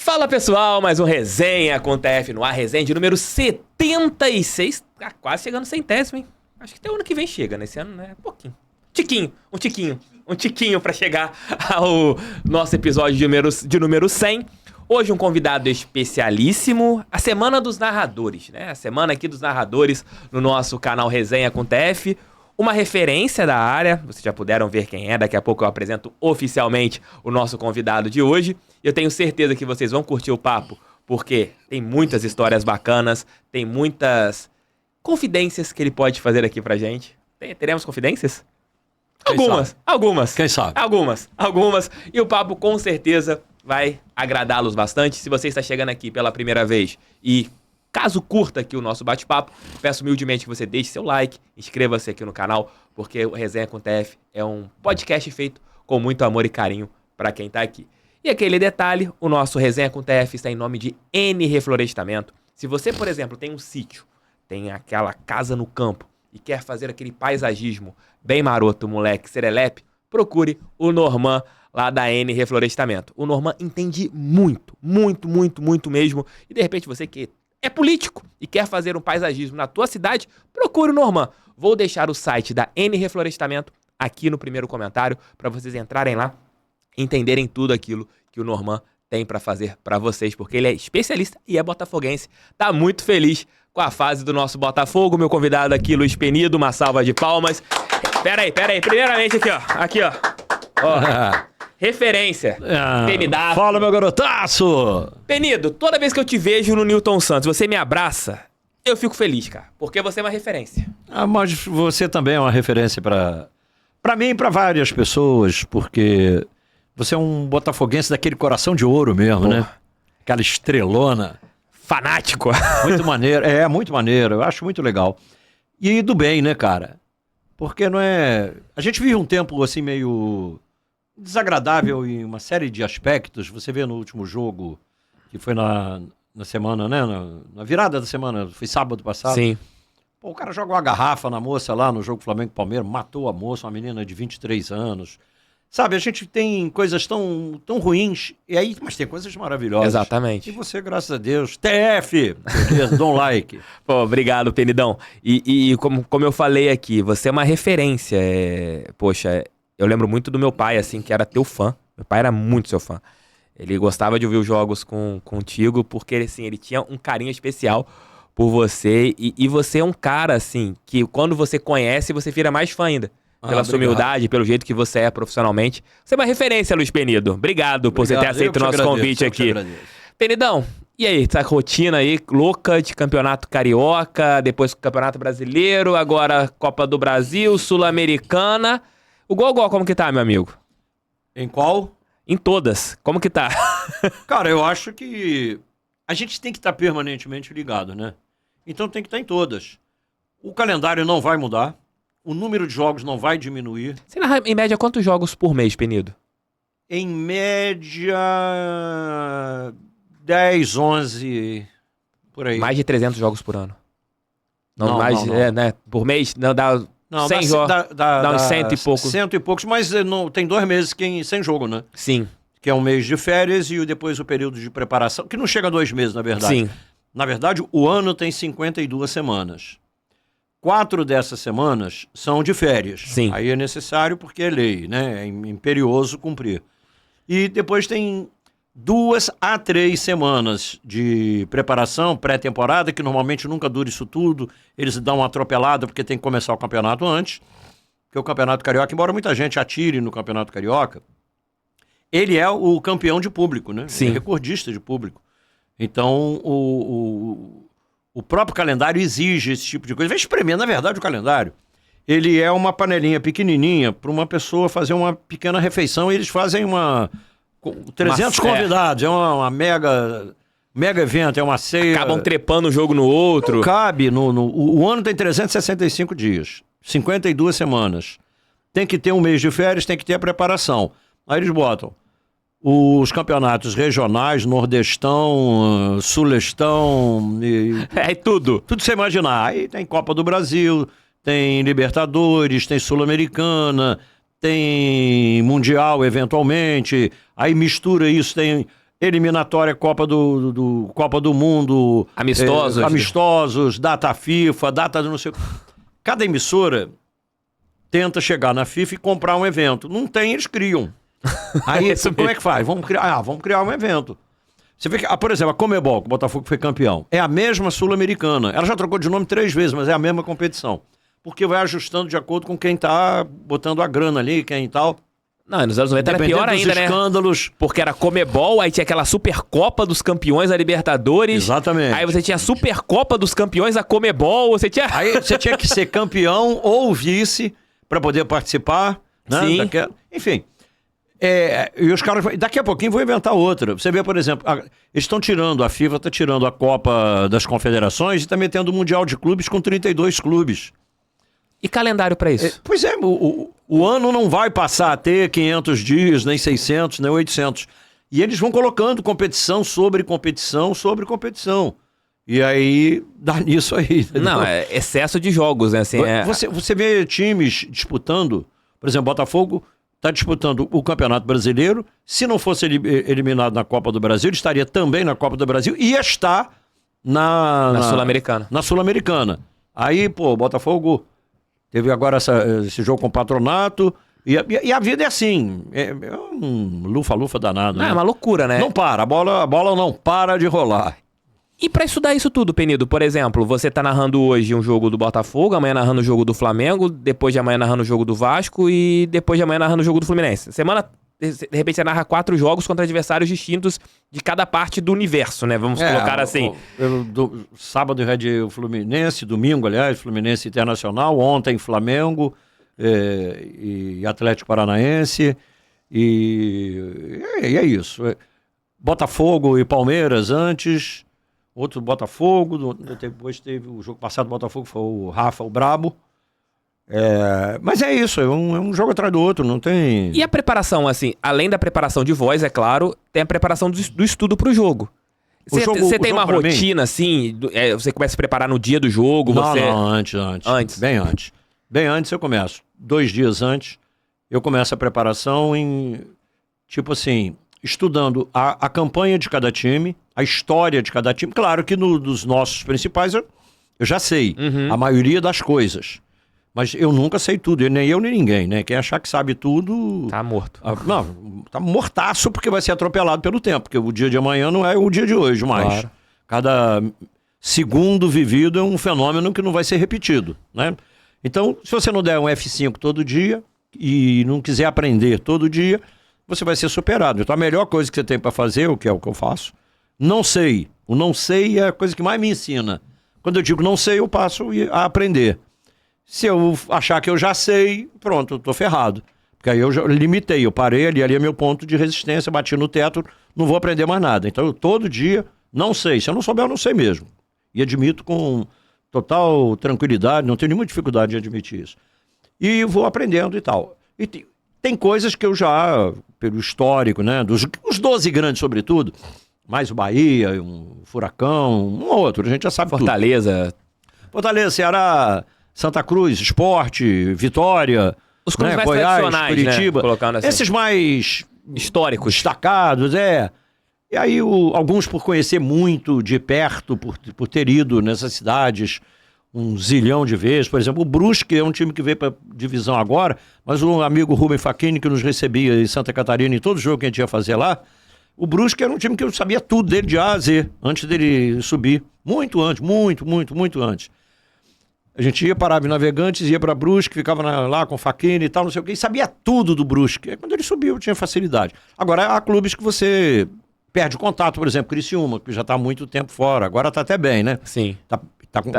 Fala pessoal, mais um Resenha com TF no ar, resenha de número 76, quase chegando no centésimo, hein? Acho que até o ano que vem chega, nesse ano, né? Pouquinho. Um tiquinho pra chegar ao nosso episódio de número 100. Hoje um convidado especialíssimo, a Semana dos Narradores, né? A semana aqui dos narradores no nosso canal Resenha com TF. Uma referência da área, vocês já puderam ver quem é, daqui a pouco eu apresento oficialmente o nosso convidado de hoje. Eu tenho certeza que vocês vão curtir o papo, porque tem muitas histórias bacanas, tem muitas confidências que ele pode fazer aqui pra gente. Teremos confidências? Algumas. Quem sabe? Algumas. E o papo com certeza vai agradá-los bastante. Se você está chegando aqui pela primeira vez e caso curta aqui o nosso bate-papo, peço humildemente que você deixe seu like, inscreva-se aqui no canal, porque o Resenha com TF é um podcast feito com muito amor e carinho para quem tá aqui. E aquele detalhe, o nosso Resenha com TF está em nome de N Reflorestamento. Se você, por exemplo, tem um sítio, tem aquela casa no campo e quer fazer aquele paisagismo bem maroto, moleque, serelepe, procure o Norman lá da N Reflorestamento. O Norman entende muito mesmo. E de repente você que é político e quer fazer um paisagismo na tua cidade, procure o Norman. Vou deixar o site da N Reflorestamento aqui no primeiro comentário para vocês entrarem lá e entenderem tudo aquilo que o Norman tem para fazer para vocês, porque ele é especialista e é botafoguense. Tá muito feliz com a fase do nosso Botafogo. Meu convidado aqui, Luiz Penido, uma salva de palmas. Pera aí. Primeiramente aqui, ó. Referência. Penidaço. Fala, meu garotaço! Penido, toda vez que eu te vejo no Newton Santos, você me abraça, eu fico feliz, cara. Porque você é uma referência. Mas você também é uma referência pra mim e pra várias pessoas, porque você é um botafoguense daquele coração de ouro mesmo, né? Aquela estrelona. Fanático. Muito maneiro. Muito maneiro. Eu acho muito legal. E do bem, né, cara? Porque não é... A gente vive um tempo, assim, meio desagradável em uma série de aspectos. Você vê no último jogo, que foi na semana, né? Na virada da semana, foi sábado passado. Sim. Pô, o cara jogou uma garrafa na moça lá no jogo Flamengo-Palmeiras, matou a moça, uma menina de 23 anos. Sabe, a gente tem coisas tão ruins, mas tem coisas maravilhosas. Exatamente. E você, graças a Deus, TF, beleza, don't like. Pô, obrigado, Penidão. E como eu falei aqui, você é uma referência. Poxa, eu lembro muito do meu pai, assim, que era teu fã. Meu pai era muito seu fã. Ele gostava de ouvir os jogos contigo, porque, assim, ele tinha um carinho especial por você. E você é um cara, assim, que quando você conhece, você vira mais fã ainda. Pela sua humildade, pelo jeito que você é profissionalmente. Você é uma referência, Luiz Penido. Obrigado por você ter aceito o nosso convite aqui. Penidão, e aí? Essa rotina aí louca de campeonato carioca, depois campeonato brasileiro, agora Copa do Brasil, Sul-Americana. O Gogó, como que tá, meu amigo? Em qual? Em todas. Como que tá? Cara, eu acho que a gente tem que estar permanentemente ligado, né? Então tem que estar em todas. O calendário não vai mudar. O número de jogos não vai diminuir. Você narra, em média, quantos jogos por mês, Penido? Em média, 10, 11, por aí. Mais de 300 jogos por ano. Não. Né? Por mês, não dá 100 jogos. Dá uns 100 e poucos. 100 e poucos, mas tem 2 meses sem jogo, né? Sim. Que é um mês de férias e depois o período de preparação, que não chega a 2 meses, na verdade. Sim. Na verdade, o ano tem 52 semanas. 4 dessas semanas são de férias. Sim. Aí é necessário porque é lei, né? É imperioso cumprir. E depois tem 2 a 3 semanas de preparação, pré-temporada, que normalmente nunca dura isso tudo. Eles dão uma atropelada porque tem que começar o campeonato antes. Porque o Campeonato Carioca, embora muita gente atire no Campeonato Carioca, ele é o campeão de público, né? Sim. Ele é recordista de público. Então, o próprio calendário exige esse tipo de coisa. Vai espremer, na verdade, o calendário. Ele é uma panelinha pequenininha para uma pessoa fazer uma pequena refeição e eles fazem 300 convidados. É uma mega evento, é uma ceia. Acabam trepando um jogo no outro. Não cabe. O ano tem 365 dias, 52 semanas. Tem que ter um mês de férias, tem que ter a preparação. Aí eles botam os campeonatos regionais, nordestão, sulestão... É tudo. Tudo você imaginar. Aí tem Copa do Brasil, tem Libertadores, tem Sul-Americana, tem Mundial, eventualmente. Aí mistura isso, tem eliminatória Copa do Mundo, amistosos, data FIFA, data de não sei o que. Cada emissora tenta chegar na FIFA e comprar um evento. Não tem, eles criam. Aí, como é que faz? Vamos criar um evento. Você vê que, por exemplo, a Comebol, que o Botafogo foi campeão, é a mesma Sul-Americana. Ela já trocou de nome 3 vezes, mas é a mesma competição. Porque vai ajustando de acordo com quem tá botando a grana ali, quem e tal. Não, nos anos 90 era pior ainda, né? Escândalos. Porque era Comebol, aí tinha aquela Supercopa dos Campeões da Libertadores. Exatamente. Aí você tinha a Supercopa dos Campeões da Comebol, você tinha... Aí você tinha que ser campeão ou vice para poder participar, né? Sim. Enfim. E os caras... Daqui a pouquinho vou inventar outra. Você vê, por exemplo, eles estão tirando, a FIFA está tirando a Copa das Confederações e está metendo o Mundial de Clubes com 32 clubes. E calendário pra isso? Pois é, o ano não vai passar a ter 500 dias, nem 600, nem 800. E eles vão colocando competição sobre competição sobre competição. E aí, dá nisso aí. Entendeu? Não, é excesso de jogos, né? Assim, Você vê times disputando, por exemplo, Botafogo está disputando o Campeonato Brasileiro. Se não fosse eliminado na Copa do Brasil, ele estaria também na Copa do Brasil e ia estar na Sul-Americana. Na Sul-Americana. Aí, pô, o Botafogo... Teve agora esse jogo com o Patronato. E a vida é assim. É um lufa-lufa danado. Né? É uma loucura, né? Não para. A bola não para de rolar. E pra estudar isso tudo, Penido, por exemplo, você tá narrando hoje um jogo do Botafogo, amanhã narrando o jogo do Flamengo, depois de amanhã narrando o jogo do Vasco e depois de amanhã narrando o jogo do Fluminense. Semana, de repente, você narra 4 jogos contra adversários distintos de cada parte do universo, né? Vamos colocar assim. Sábado o Fluminense, domingo, aliás, Fluminense Internacional, ontem Flamengo e Atlético Paranaense. E é isso. Botafogo e Palmeiras antes, outro Botafogo, depois teve o jogo passado do Botafogo, foi o Rafa, o Brabo. Mas é isso, é um jogo atrás do outro, não tem... E a preparação, assim, além da preparação de voz, é claro, tem a preparação do estudo pro jogo. Você tem uma rotina, assim, você começa a se preparar no dia do jogo? Não, antes. Bem antes. Bem antes eu começo. 2 dias antes, eu começo a preparação tipo assim, estudando a campanha de cada time, a história de cada time. Claro que dos nossos principais eu já sei a maioria das coisas. Mas eu nunca sei tudo, nem eu nem ninguém, né? Quem achar que sabe tudo... Tá morto. Não, tá mortaço porque vai ser atropelado pelo tempo, porque o dia de amanhã não é o dia de hoje mais. Claro. Cada segundo vivido é um fenômeno que não vai ser repetido, né? Então, se você não der um F5 todo dia e não quiser aprender todo dia, você vai ser superado. Então, a melhor coisa que você tem para fazer, o que é o que eu faço, não sei. O não sei é a coisa que mais me ensina. Quando eu digo não sei, eu passo a aprender. Se eu achar que eu já sei, pronto, eu tô ferrado. Porque aí eu já limitei, eu parei ali é meu ponto de resistência, bati no teto, não vou aprender mais nada. Então eu todo dia não sei. Se eu não souber, eu não sei mesmo. E admito com total tranquilidade, não tenho nenhuma dificuldade de admitir isso. E vou aprendendo e tal. E tem coisas que eu já, pelo histórico, né, os 12 grandes sobretudo, mais o Bahia, um Furacão, um ou outro, a gente já sabe Fortaleza, Ceará... Santa Cruz, Sport, Vitória, os clubes mais Goiás, tradicionais, Curitiba, né? Assim. Esses mais históricos, destacados, E aí alguns por conhecer muito de perto, por ter ido nessas cidades 1 zilhão de vezes. Por exemplo, o Brusque é um time que veio para divisão agora, mas um amigo Rubem Facchini que nos recebia em Santa Catarina em todo jogo que a gente ia fazer lá, o Brusque era um time que eu sabia tudo dele de A a Z, antes dele subir. Muito antes, muito antes. A gente ia para Aves Navegantes, ia para Brusque, ficava lá com Facchini e tal, não sei o quê, e sabia tudo do Brusque. Aí, quando ele subiu, eu tinha facilidade. Agora, há clubes que você perde contato, por exemplo, Criciúma, que já está há muito tempo fora. Agora está até bem, né? Sim. Tá com...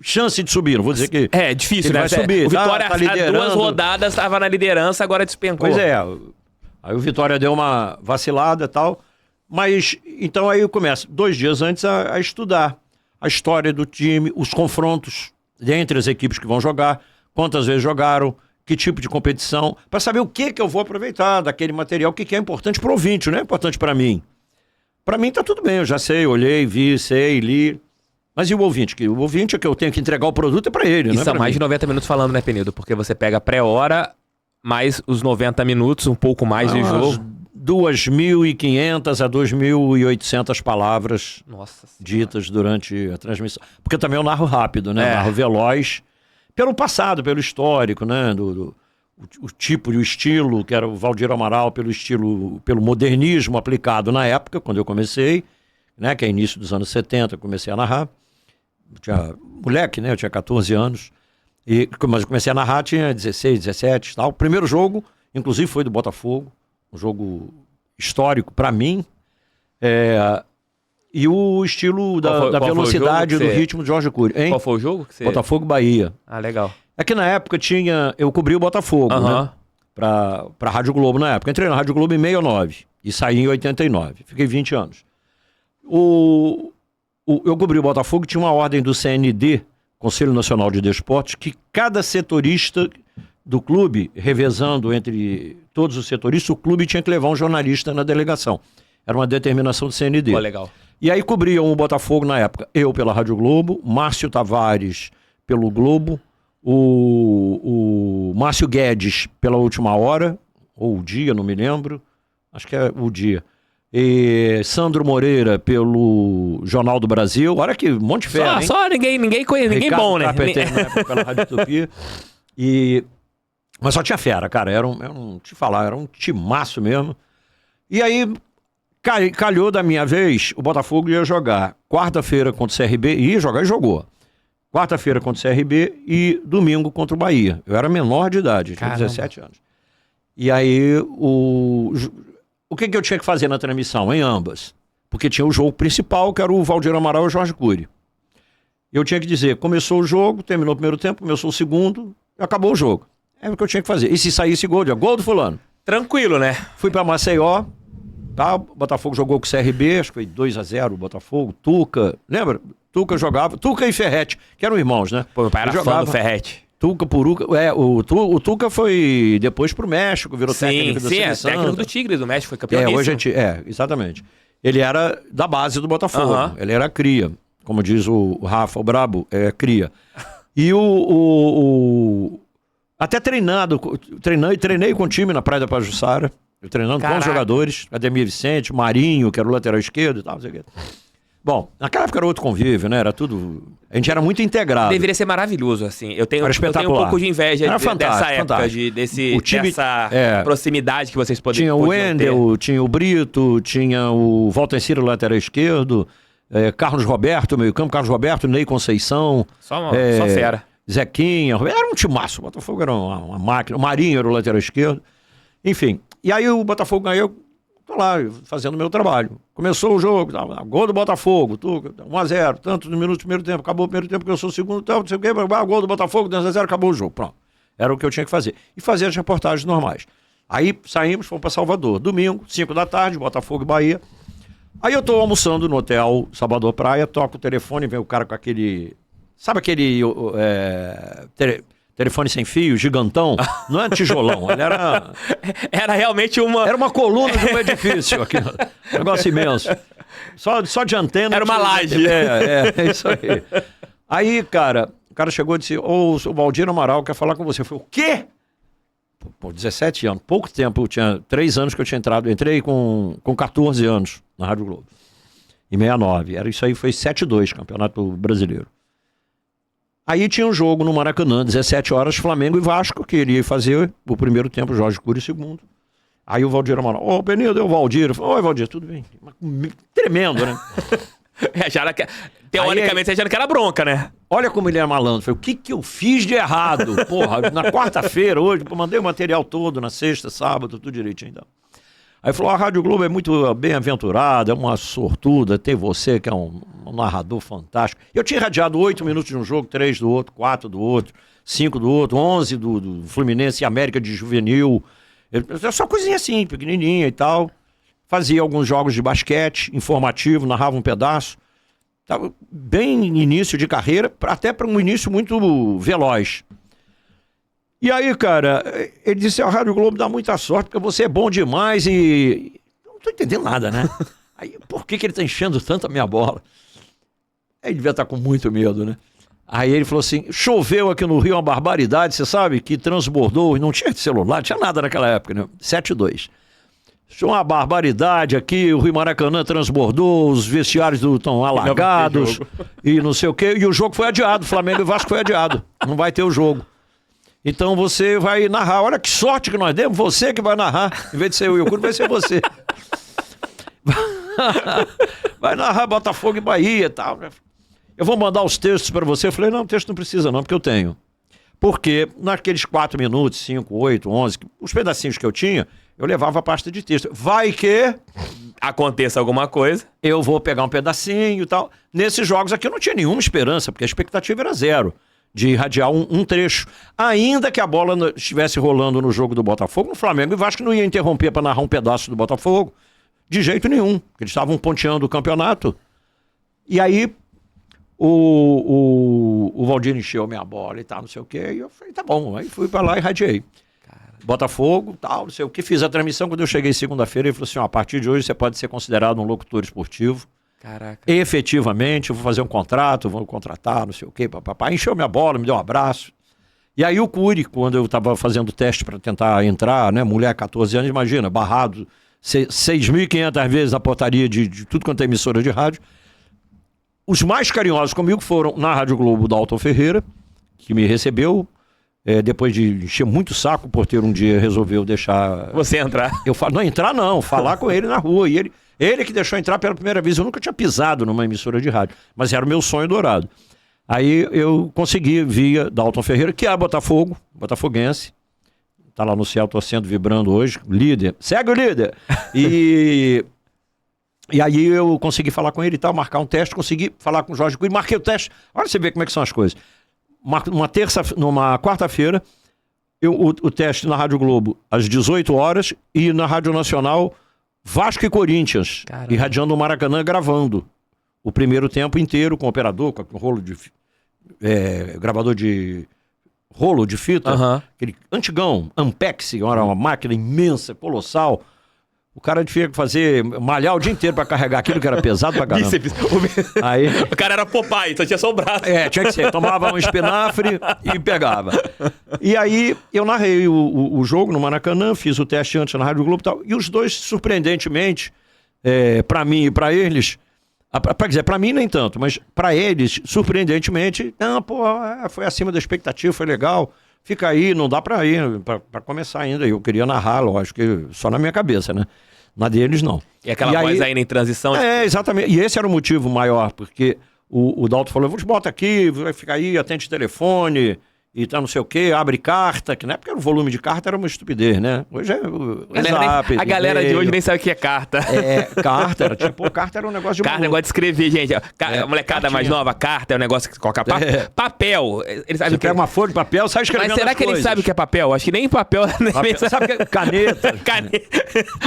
chance de subir, não vou dizer que... É difícil, né? Vai subir, o Vitória, tá liderando. há 2 rodadas, estava na liderança, agora despencou. Pois é. Aí o Vitória deu uma vacilada e tal. Mas, então aí eu começo 2 dias antes a estudar a história do time, os confrontos entre as equipes que vão jogar, quantas vezes jogaram, que tipo de competição, para saber o que eu vou aproveitar daquele material, o que é importante para o ouvinte, não é importante para mim. Para mim tá tudo bem, eu já sei, olhei, vi, sei, li. Mas e o ouvinte? O ouvinte é que eu tenho que entregar o produto é para ele, não é? E são mais de 90 minutos falando, né, Penido? Porque você pega a pré-hora, mais os 90 minutos, um pouco mais de jogo. 2.500 a 2.800 palavras Nossa Senhora. ditas durante a transmissão. Porque também eu narro rápido, né? Narro veloz, pelo passado, pelo histórico, né? O tipo e o estilo, que era o Valdir Amaral, pelo modernismo aplicado na época, quando eu comecei, né? Que é início dos anos 70, eu comecei a narrar. Eu tinha moleque, né? Eu tinha 14 anos. Mas eu comecei a narrar, tinha 16, 17 e tal. O primeiro jogo, inclusive, foi do Botafogo. Um jogo histórico para mim. E o estilo da velocidade do ritmo de Jorge Cury. Hein? Qual foi o jogo? Botafogo Bahia. Ah, legal. É que na época eu cobri o Botafogo, né? Pra Rádio Globo na época. Entrei na Rádio Globo em 69 e saí em 89. Fiquei 20 anos. Eu cobri o Botafogo e tinha uma ordem do CND, Conselho Nacional de Desportos, que cada setorista do clube, revezando entre todos os setoristas, o clube tinha que levar um jornalista na delegação. Era uma determinação do CND. Pô, legal. E aí cobriam o Botafogo na época. Eu pela Rádio Globo, Márcio Tavares pelo Globo, o Márcio Guedes pela Última Hora, ou o Dia, não me lembro. Acho que é o Dia. E Sandro Moreira pelo Jornal do Brasil. Olha que um monte de fera, hein? Só ninguém conhece, ninguém bom, né? Carpenter, na época, pela Rádio Tupi. Mas só tinha fera, cara. Era um timaço mesmo. E aí, calhou da minha vez, o Botafogo ia jogar quarta-feira contra o CRB, ia jogar e jogou. Quarta-feira contra o CRB e domingo contra o Bahia. Eu era menor de idade, tinha 17 anos. E aí, o que eu tinha que fazer na transmissão? Em ambas. Porque tinha o jogo principal, que era o Valdir Amaral e o Jorge Cury. Eu tinha que dizer, começou o jogo, terminou o primeiro tempo, começou o segundo, acabou o jogo. É o que eu tinha que fazer. E se saísse gol, gol do fulano. Tranquilo, né? Fui pra Maceió, tá? O Botafogo jogou com o CRB, acho que foi 2-0 o Botafogo. Tuca, lembra? Tuca jogava, Tuca e Ferretti, que eram irmãos, né? Pô, meu pai era fã do Ferretti. Tuca, Puruca, o Tuca foi depois pro México, virou técnico da seleção. Técnico do Tigres do México, foi campeão. Exatamente. Ele era da base do Botafogo, ele era cria, como diz o Rafa, o Brabo, cria. E até treinei com o time na Praia da Pajuçara, treinando com os jogadores, Ademir Vicente, Marinho, que era o lateral esquerdo e tal, não sei o quê. Bom, naquela época era outro convívio, né? Era tudo... A gente era muito integrado. Deveria ser maravilhoso, assim. Eu tenho um pouco de inveja dessa época, dessa proximidade que vocês poderiam ter. Tinha o Wendel, tinha o Brito, tinha o Walter Ciro, lateral esquerdo, Carlos Roberto, meio campo, Carlos Roberto, Ney Conceição. Só fera. Zequinha, era um timaço. O Botafogo era uma máquina. O Marinho era o lateral esquerdo. Enfim. E aí o Botafogo ganhou. Tô lá, fazendo o meu trabalho. Começou o jogo, gol do Botafogo, 1-0, tantos minutos do primeiro tempo, acabou o primeiro tempo, que eu sou o segundo tempo, não sei o quê, gol do Botafogo, 2-0, acabou o jogo, pronto. Era o que eu tinha que fazer. E fazer as reportagens normais. Aí saímos, fomos para Salvador. Domingo, 5 da tarde, Botafogo e Bahia. Aí eu tô almoçando no hotel Salvador Praia, toco o telefone, vem o cara com aquele... Sabe aquele... telefone sem fio, gigantão, não era tijolão, ele era... Era realmente uma... Era uma coluna de um edifício, aquilo, um negócio imenso. Só de antena... Era uma laje. É isso aí. Aí, cara, o cara chegou e disse, o Valdir Amaral quer falar com você. Eu falei, o quê? Pô, 17 anos, pouco tempo, eu tinha 3 anos que eu tinha entrado, entrei com 14 anos na Rádio Globo, em 69. Isso aí foi 7-2, Campeonato Brasileiro. Aí tinha um jogo no Maracanã, 17 horas, Flamengo e Vasco, que ele ia fazer o primeiro tempo, Jorge Cury o segundo. Aí o Valdir Amaral, Benildo, é o Valdir. Eu falei, oi, Valdir, tudo bem? Tremendo, né? Teoricamente, você achando que era bronca, né? Olha como ele é malandro. Falei, o que eu fiz de errado? Porra, na quarta-feira, hoje, mandei o material todo, na sexta, sábado, tudo direitinho. Então. Aí falou, a Rádio Globo é muito bem-aventurada, é uma sortuda, tem você que é um narrador fantástico. Eu tinha radiado 8 minutos de um jogo, 3 do outro, 4 do outro, 5 do outro, 11 do Fluminense e América de Juvenil. Só coisinha assim, pequenininha e tal. Fazia alguns jogos de basquete, informativo, narrava um pedaço. Tava bem início de carreira, até para um início muito veloz. E aí, cara, ele disse, a Rádio Globo dá muita sorte, porque você é bom demais e... Eu não tô entendendo nada, né? Aí, por que ele tá enchendo tanto a minha bola? Aí ele devia estar com muito medo, né? Aí ele falou assim, choveu aqui no Rio uma barbaridade, você sabe, que transbordou, e não tinha celular, não tinha nada naquela época, né? 7-2. Isso é uma barbaridade aqui, o Rio Maracanã transbordou, os vestiários estão alagados e não sei o quê. E o jogo foi adiado, Flamengo e Vasco foi adiado. Não vai ter o jogo. Então você vai narrar. Olha que sorte que nós demos, você que vai narrar. Em vez de ser eu e o Curi, vai ser você. Vai narrar Botafogo e Bahia e tal. Eu vou mandar os textos para você. Eu falei, não, o texto não precisa não, porque eu tenho. Porque naqueles 4 minutos, 5, 8, 11, os pedacinhos que eu tinha, eu levava a pasta de texto. Vai que aconteça alguma coisa. Eu vou pegar um pedacinho e tal. Nesses jogos aqui eu não tinha nenhuma esperança, porque a expectativa era zero de irradiar um trecho. Ainda que a bola estivesse rolando no jogo do Botafogo, no Flamengo e Vasco não ia interromper para narrar um pedaço do Botafogo. De jeito nenhum. Eles estavam ponteando o campeonato. E aí o Valdir encheu minha bola e tal, não sei o quê. E eu falei, tá bom. Aí fui para lá e irradiei. Botafogo, tal, não sei o que. Fiz a transmissão. Quando eu cheguei segunda-feira, ele falou assim, ó, a partir de hoje você pode ser considerado um locutor esportivo. Caraca. Efetivamente, eu vou fazer um contrato, vou contratar, não sei o que, papapá. Encheu minha bola, me deu um abraço. E aí o Curi, quando eu estava fazendo teste para tentar entrar, né, mulher, 14 anos, imagina, barrado 6.500 vezes na portaria de tudo quanto é emissora de rádio. Os mais carinhosos comigo foram na Rádio Globo, Dalton Ferreira, que me recebeu. Depois de encher muito saco, o porteiro um dia resolveu deixar... Você entrar. Eu falo, não, entrar não, falar com ele na rua. E ele que deixou entrar pela primeira vez. Eu nunca tinha pisado numa emissora de rádio, mas era o meu sonho dourado. Aí eu consegui, via Dalton Ferreira, que é Botafogo, botafoguense. Tá lá no céu torcendo, vibrando hoje. Líder. Segue o líder! E aí eu consegui falar com ele e tal, marcar um teste, consegui falar com o Jorge Cury, marquei o teste. Olha você ver como é que são as coisas. Numa quarta-feira, o teste na Rádio Globo às 18 horas e na Rádio Nacional Vasco e Corinthians, irradiando o Maracanã, gravando o primeiro tempo inteiro com o operador, com rolo de gravador de rolo de fita, aquele antigão, Ampex, era uma máquina imensa, colossal. O cara tinha que malhar o dia inteiro pra carregar aquilo que era pesado pra caramba. Bíceps. Aí, o cara era Popeye, só tinha só o braço. Tinha que ser. Tomava um espinafre e pegava. E aí eu narrei o jogo no Maracanã, fiz o teste antes na Rádio Globo e tal. E os dois, surpreendentemente, pra mim e pra eles, quer dizer, pra mim nem tanto, mas pra eles, surpreendentemente, não, pô, foi acima da expectativa, foi legal. Fica aí, não dá pra ir, pra começar ainda. Eu queria narrar, lógico, só na minha cabeça, né? Na deles, não. E aquela voz ainda em transição? Exatamente. E esse era o motivo maior, porque o Dalton falou, vou te botar aqui, vai ficar aí, atende telefone, e tá não sei o quê, abre carta, que na época o volume de carta era uma estupidez, né? Hoje é o WhatsApp. A galera de hoje nem sabe o que é carta. Carta, carta era um negócio de carta é um negócio de escrever, gente. A molecada cartinha mais nova, carta é um negócio que coloca papel. Ele sabe Você pega uma folha de papel, sai escrevendo. Mas será que ele sabe o que é papel? Acho que nem papel. Sabe o que é caneta?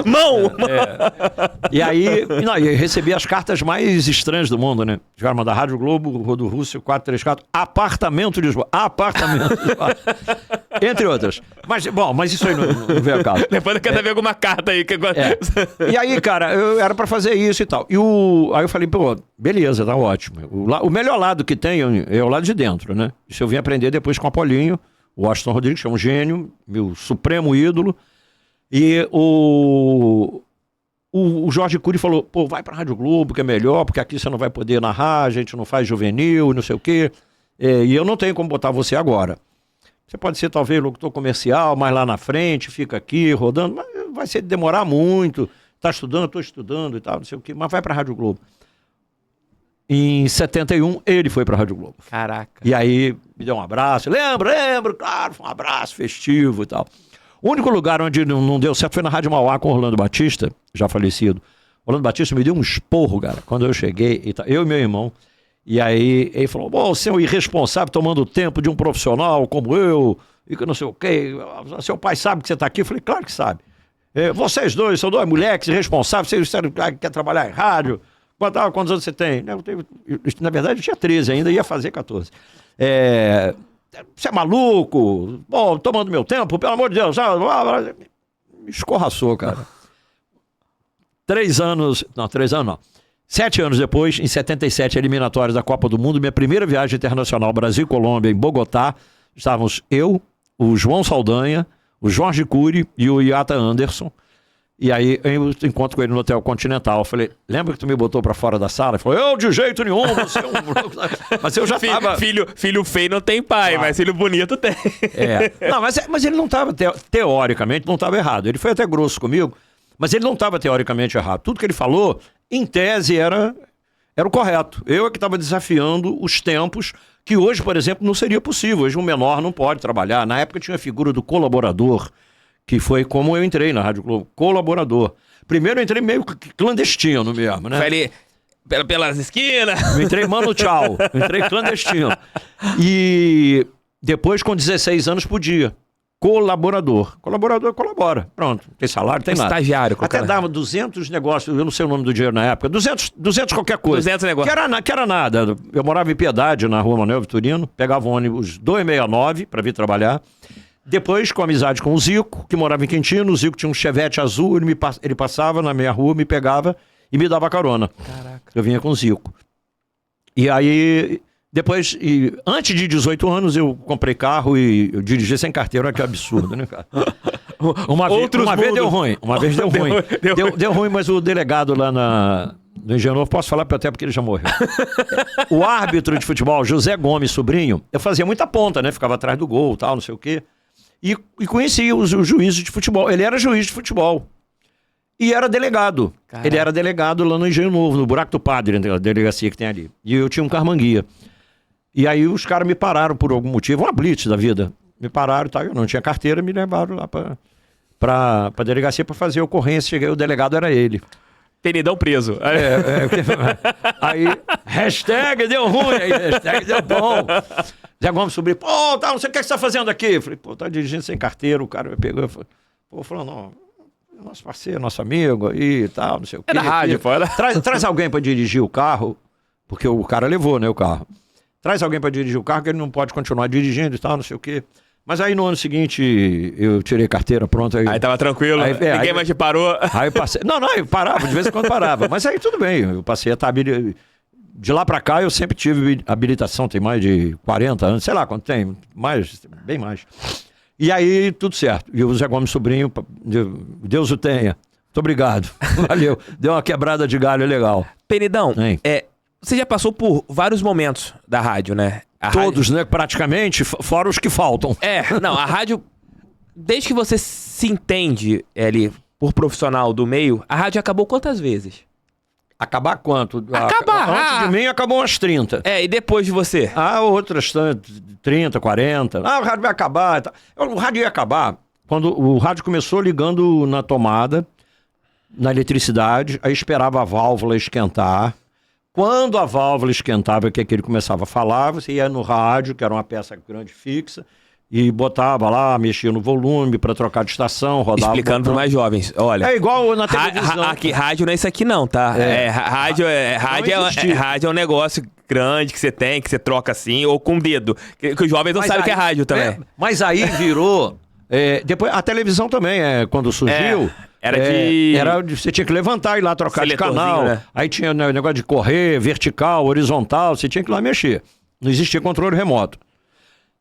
Mão! E aí, eu recebi as cartas mais estranhas do mundo, né? Tiveram uma da Rádio Globo, Rodo Rússio, 434, apartamento de Lisboa. Apartamento. Entre outras. Mas isso aí não veio a caso. Depois eu quero ver alguma carta aí. E aí, cara, eu era pra fazer isso e tal. Aí eu falei, pô, beleza, tá ótimo. O melhor lado que tem é o lado de dentro, né? Isso eu vim aprender depois com o Apolinho, o Washington Rodrigues, que é um gênio, meu supremo ídolo. E o Jorge Cury falou, pô, vai pra Rádio Globo, que é melhor, porque aqui você não vai poder narrar, a gente não faz juvenil, não sei o quê. E eu não tenho como botar você agora. Você pode ser talvez locutor comercial, mas lá na frente, fica aqui rodando, mas vai demorar muito. Tá estudando, estou estudando e tal, não sei o quê, mas vai para a Rádio Globo. Em 71, ele foi para a Rádio Globo. Caraca. E aí me deu um abraço. Lembro, claro, foi um abraço festivo e tal. O único lugar onde não deu certo foi na Rádio Mauá com o Orlando Batista, já falecido. O Orlando Batista me deu um esporro, cara, quando eu cheguei, eu e meu irmão. E aí ele falou, você é um irresponsável tomando o tempo de um profissional como eu, e que não sei o quê, seu pai sabe que você está aqui? Eu falei, claro que sabe. Vocês dois são 2 moleques irresponsáveis, vocês querem trabalhar em rádio, quantos anos você tem? Na verdade eu tinha 13 ainda, ia fazer 14. Você é maluco? Tomando meu tempo, pelo amor de Deus. Me escorraçou, cara. 3 anos não. 7 anos depois, em 77, eliminatórias da Copa do Mundo, minha primeira viagem internacional, Brasil e Colômbia, em Bogotá, estávamos eu, o João Saldanha, o Jorge Cury e o Iata Anderson. E aí eu encontro com ele no Hotel Continental. Eu falei, lembra que tu me botou pra fora da sala? Ele falou, eu de jeito nenhum, você é um... Mas eu já tava... Filho feio não tem pai, mas filho bonito tem. Não, mas ele não tava, teoricamente, não tava errado. Ele foi até grosso comigo, mas ele não tava teoricamente errado. Tudo que ele falou, em tese, era o correto. Eu é que estava desafiando os tempos que hoje, por exemplo, não seria possível. Hoje um menor não pode trabalhar. Na época tinha a figura do colaborador, que foi como eu entrei na Rádio Globo, colaborador. Primeiro eu entrei meio clandestino mesmo, né? Foi ali pelas esquinas. Eu entrei mano tchau, eu entrei clandestino. E depois com 16 anos podia. Colaborador. Colaborador colabora. Pronto. Tem salário, tem nada. Estagiário. Até dava 200 negócios, eu não sei o nome do dinheiro na época, 200 qualquer coisa. 200 negócios. Que era nada. Eu morava em Piedade, na rua Manuel Vitorino, pegava o ônibus 269 para vir trabalhar. Depois, com amizade com o Zico, que morava em Quintino, o Zico tinha um Chevette azul, ele passava na minha rua, me pegava e me dava carona. Caraca. Eu vinha com o Zico. E aí... Depois, antes de 18 anos, eu comprei carro e eu dirigi sem carteira. Olha que absurdo, né, cara? Uma vez deu ruim. Uma vez deu ruim. Deu ruim, mas o delegado lá no Engenho Novo, posso falar até porque ele já morreu. O árbitro de futebol, José Gomes, sobrinho, eu fazia muita ponta, né? Ficava atrás do gol, tal, não sei o quê. E conhecia os juízes de futebol. Ele era juiz de futebol. E era delegado. Caraca. Ele era delegado lá no Engenho Novo, no Buraco do Padre, a delegacia que tem ali. E eu tinha um carmanguia. E aí os caras me pararam por algum motivo, uma blitz da vida. Me pararam, tá? Eu não tinha carteira, me levaram lá pra delegacia pra fazer a ocorrência. Cheguei, o delegado era ele. Penidão preso. Aí, hashtag deu ruim, aí, hashtag deu bom. Zé Gomes subiu, pô, tá, não sei o que você tá fazendo aqui. Eu falei, pô, tá dirigindo sem carteira, o cara me pegou, falou, não, nosso parceiro, nosso amigo aí e tal, não sei o que. É da rádio, pô. Traz alguém pra dirigir o carro, porque o cara levou, né, o carro. Traz alguém para dirigir o carro, que ele não pode continuar dirigindo e tal, não sei o quê. Mas aí no ano seguinte eu tirei carteira, pronto. Aí tava tranquilo, ninguém mais te parou. Aí eu passei. Não, eu parava, de vez em quando parava. Mas aí tudo bem, eu passei a estar de lá para cá eu sempre tive habilitação, tem mais de 40 anos, sei lá quanto tem, bem mais. E aí tudo certo. E o Zé Gomes sobrinho, Deus o tenha. Muito obrigado. Valeu. Deu uma quebrada de galho legal. Penidão, você já passou por vários momentos da rádio, né? Todos, rádio... né? Praticamente, fora os que faltam. Não, a rádio, desde que você se entende ali por profissional do meio, a rádio acabou quantas vezes? Acabar quanto? Acabar! Antes de mim acabou umas 30. E depois de você? Outras 30, 40. O rádio vai acabar. O rádio ia acabar quando o rádio começou ligando na tomada, na eletricidade, aí esperava a válvula esquentar. Quando a válvula esquentava, que ele começava a falar, você ia no rádio, que era uma peça grande fixa, e botava lá, mexia no volume para trocar de estação, rodava... Explicando para mais jovens, olha... É igual na televisão. Aqui, rádio não é isso aqui não, tá? Rádio é um negócio grande que você tem, que você troca assim, ou com o dedo. Que os jovens não sabem o que é rádio também. Mas aí virou... depois, a televisão também, quando surgiu... Você tinha que levantar e ir lá trocar de canal. Né? Aí tinha o negócio de correr, vertical, horizontal, você tinha que ir lá mexer. Não existia controle remoto.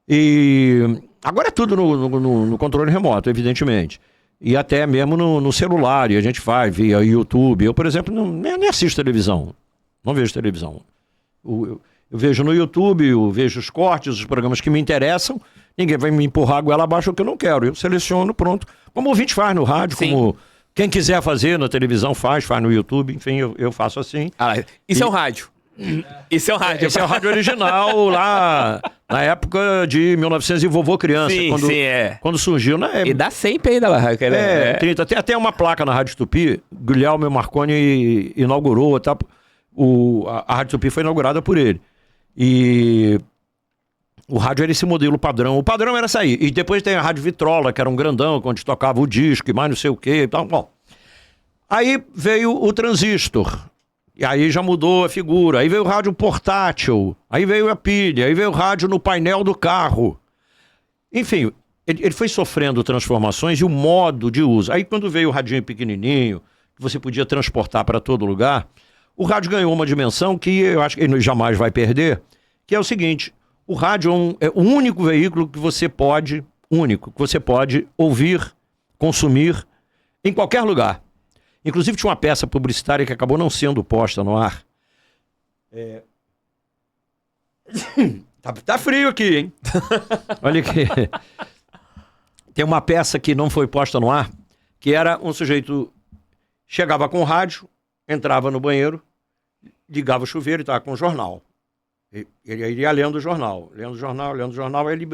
E agora é tudo no controle remoto, evidentemente. E até mesmo no celular, e a gente vai via YouTube. Eu, por exemplo, nem assisto televisão. Não vejo televisão. Eu vejo no YouTube, eu vejo os cortes, os programas que me interessam. Ninguém vai me empurrar a goela abaixo o que eu não quero. Eu seleciono, pronto. Como o ouvinte faz no rádio, Sim. Como quem quiser fazer na televisão faz no YouTube. Enfim, eu faço assim. Isso é um rádio. Isso é um rádio. Esse é o rádio original lá na época de 1900 e Vovô Criança. Quando surgiu, né? E dá sempre aí da barraca, né? 30. Tem até uma placa na Rádio Tupi. Guilherme Marconi inaugurou. Tá? A Rádio Tupi foi inaugurada por ele. E... o rádio era esse modelo padrão. O padrão era sair. E depois tem a Rádio Vitrola, que era um grandão, onde tocava o disco e mais não sei o quê e tal. Bom, aí veio o transistor. E aí já mudou a figura. Aí veio o rádio portátil. Aí veio a pilha. Aí veio o rádio no painel do carro. Enfim, ele foi sofrendo transformações e o modo de uso. Aí quando veio o radinho pequenininho, que você podia transportar para todo lugar, o rádio ganhou uma dimensão que eu acho que ele jamais vai perder, que é o seguinte... O rádio é o único veículo que você pode ouvir, consumir em qualquer lugar. Inclusive tinha uma peça publicitária que acabou não sendo posta no ar. Tá frio aqui, hein? Olha aqui. Tem uma peça que não foi posta no ar, que era um sujeito chegava com o rádio, entrava no banheiro, ligava o chuveiro e estava com o jornal. Ele ia lendo o jornal, aí ele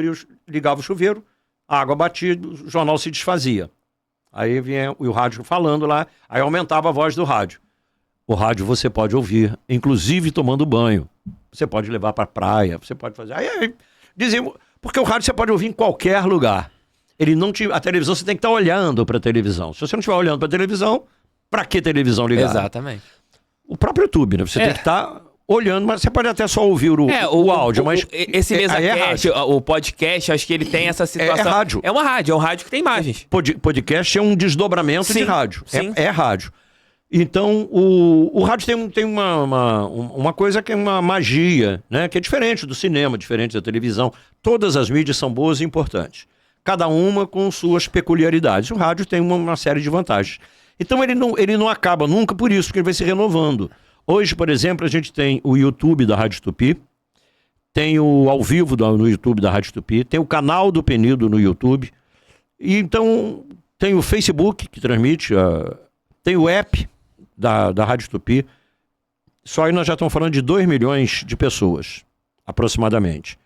ligava o chuveiro, a água batia, o jornal se desfazia. Aí vinha o rádio falando lá, aí aumentava a voz do rádio. O rádio você pode ouvir, inclusive tomando banho. Você pode levar para a praia, você pode fazer... Aí diziam, porque o rádio você pode ouvir em qualquer lugar. A televisão você tem que estar olhando para a televisão. Se você não estiver olhando para a televisão, para que televisão ligar? Exatamente. O próprio YouTube, né? Você tem que estar olhando, mas você pode até só ouvir o áudio, mas... Esse MesaCast, o podcast, acho que ele tem essa situação... É rádio. É um rádio que tem imagens. Podcast é um desdobramento de rádio. Sim. É rádio. Então, o rádio tem uma coisa que é uma magia, né? Que é diferente do cinema, diferente da televisão. Todas as mídias são boas e importantes. Cada uma com suas peculiaridades. O rádio tem uma série de vantagens. Então, ele não acaba nunca por isso, porque ele vai se renovando. Hoje, por exemplo, a gente tem o YouTube da Rádio Tupi, tem o ao vivo no YouTube da Rádio Tupi, tem o canal do Penido no YouTube, e então tem o Facebook, que transmite, tem o app da Rádio Tupi. Só aí nós já estamos falando de 2 milhões de pessoas, aproximadamente.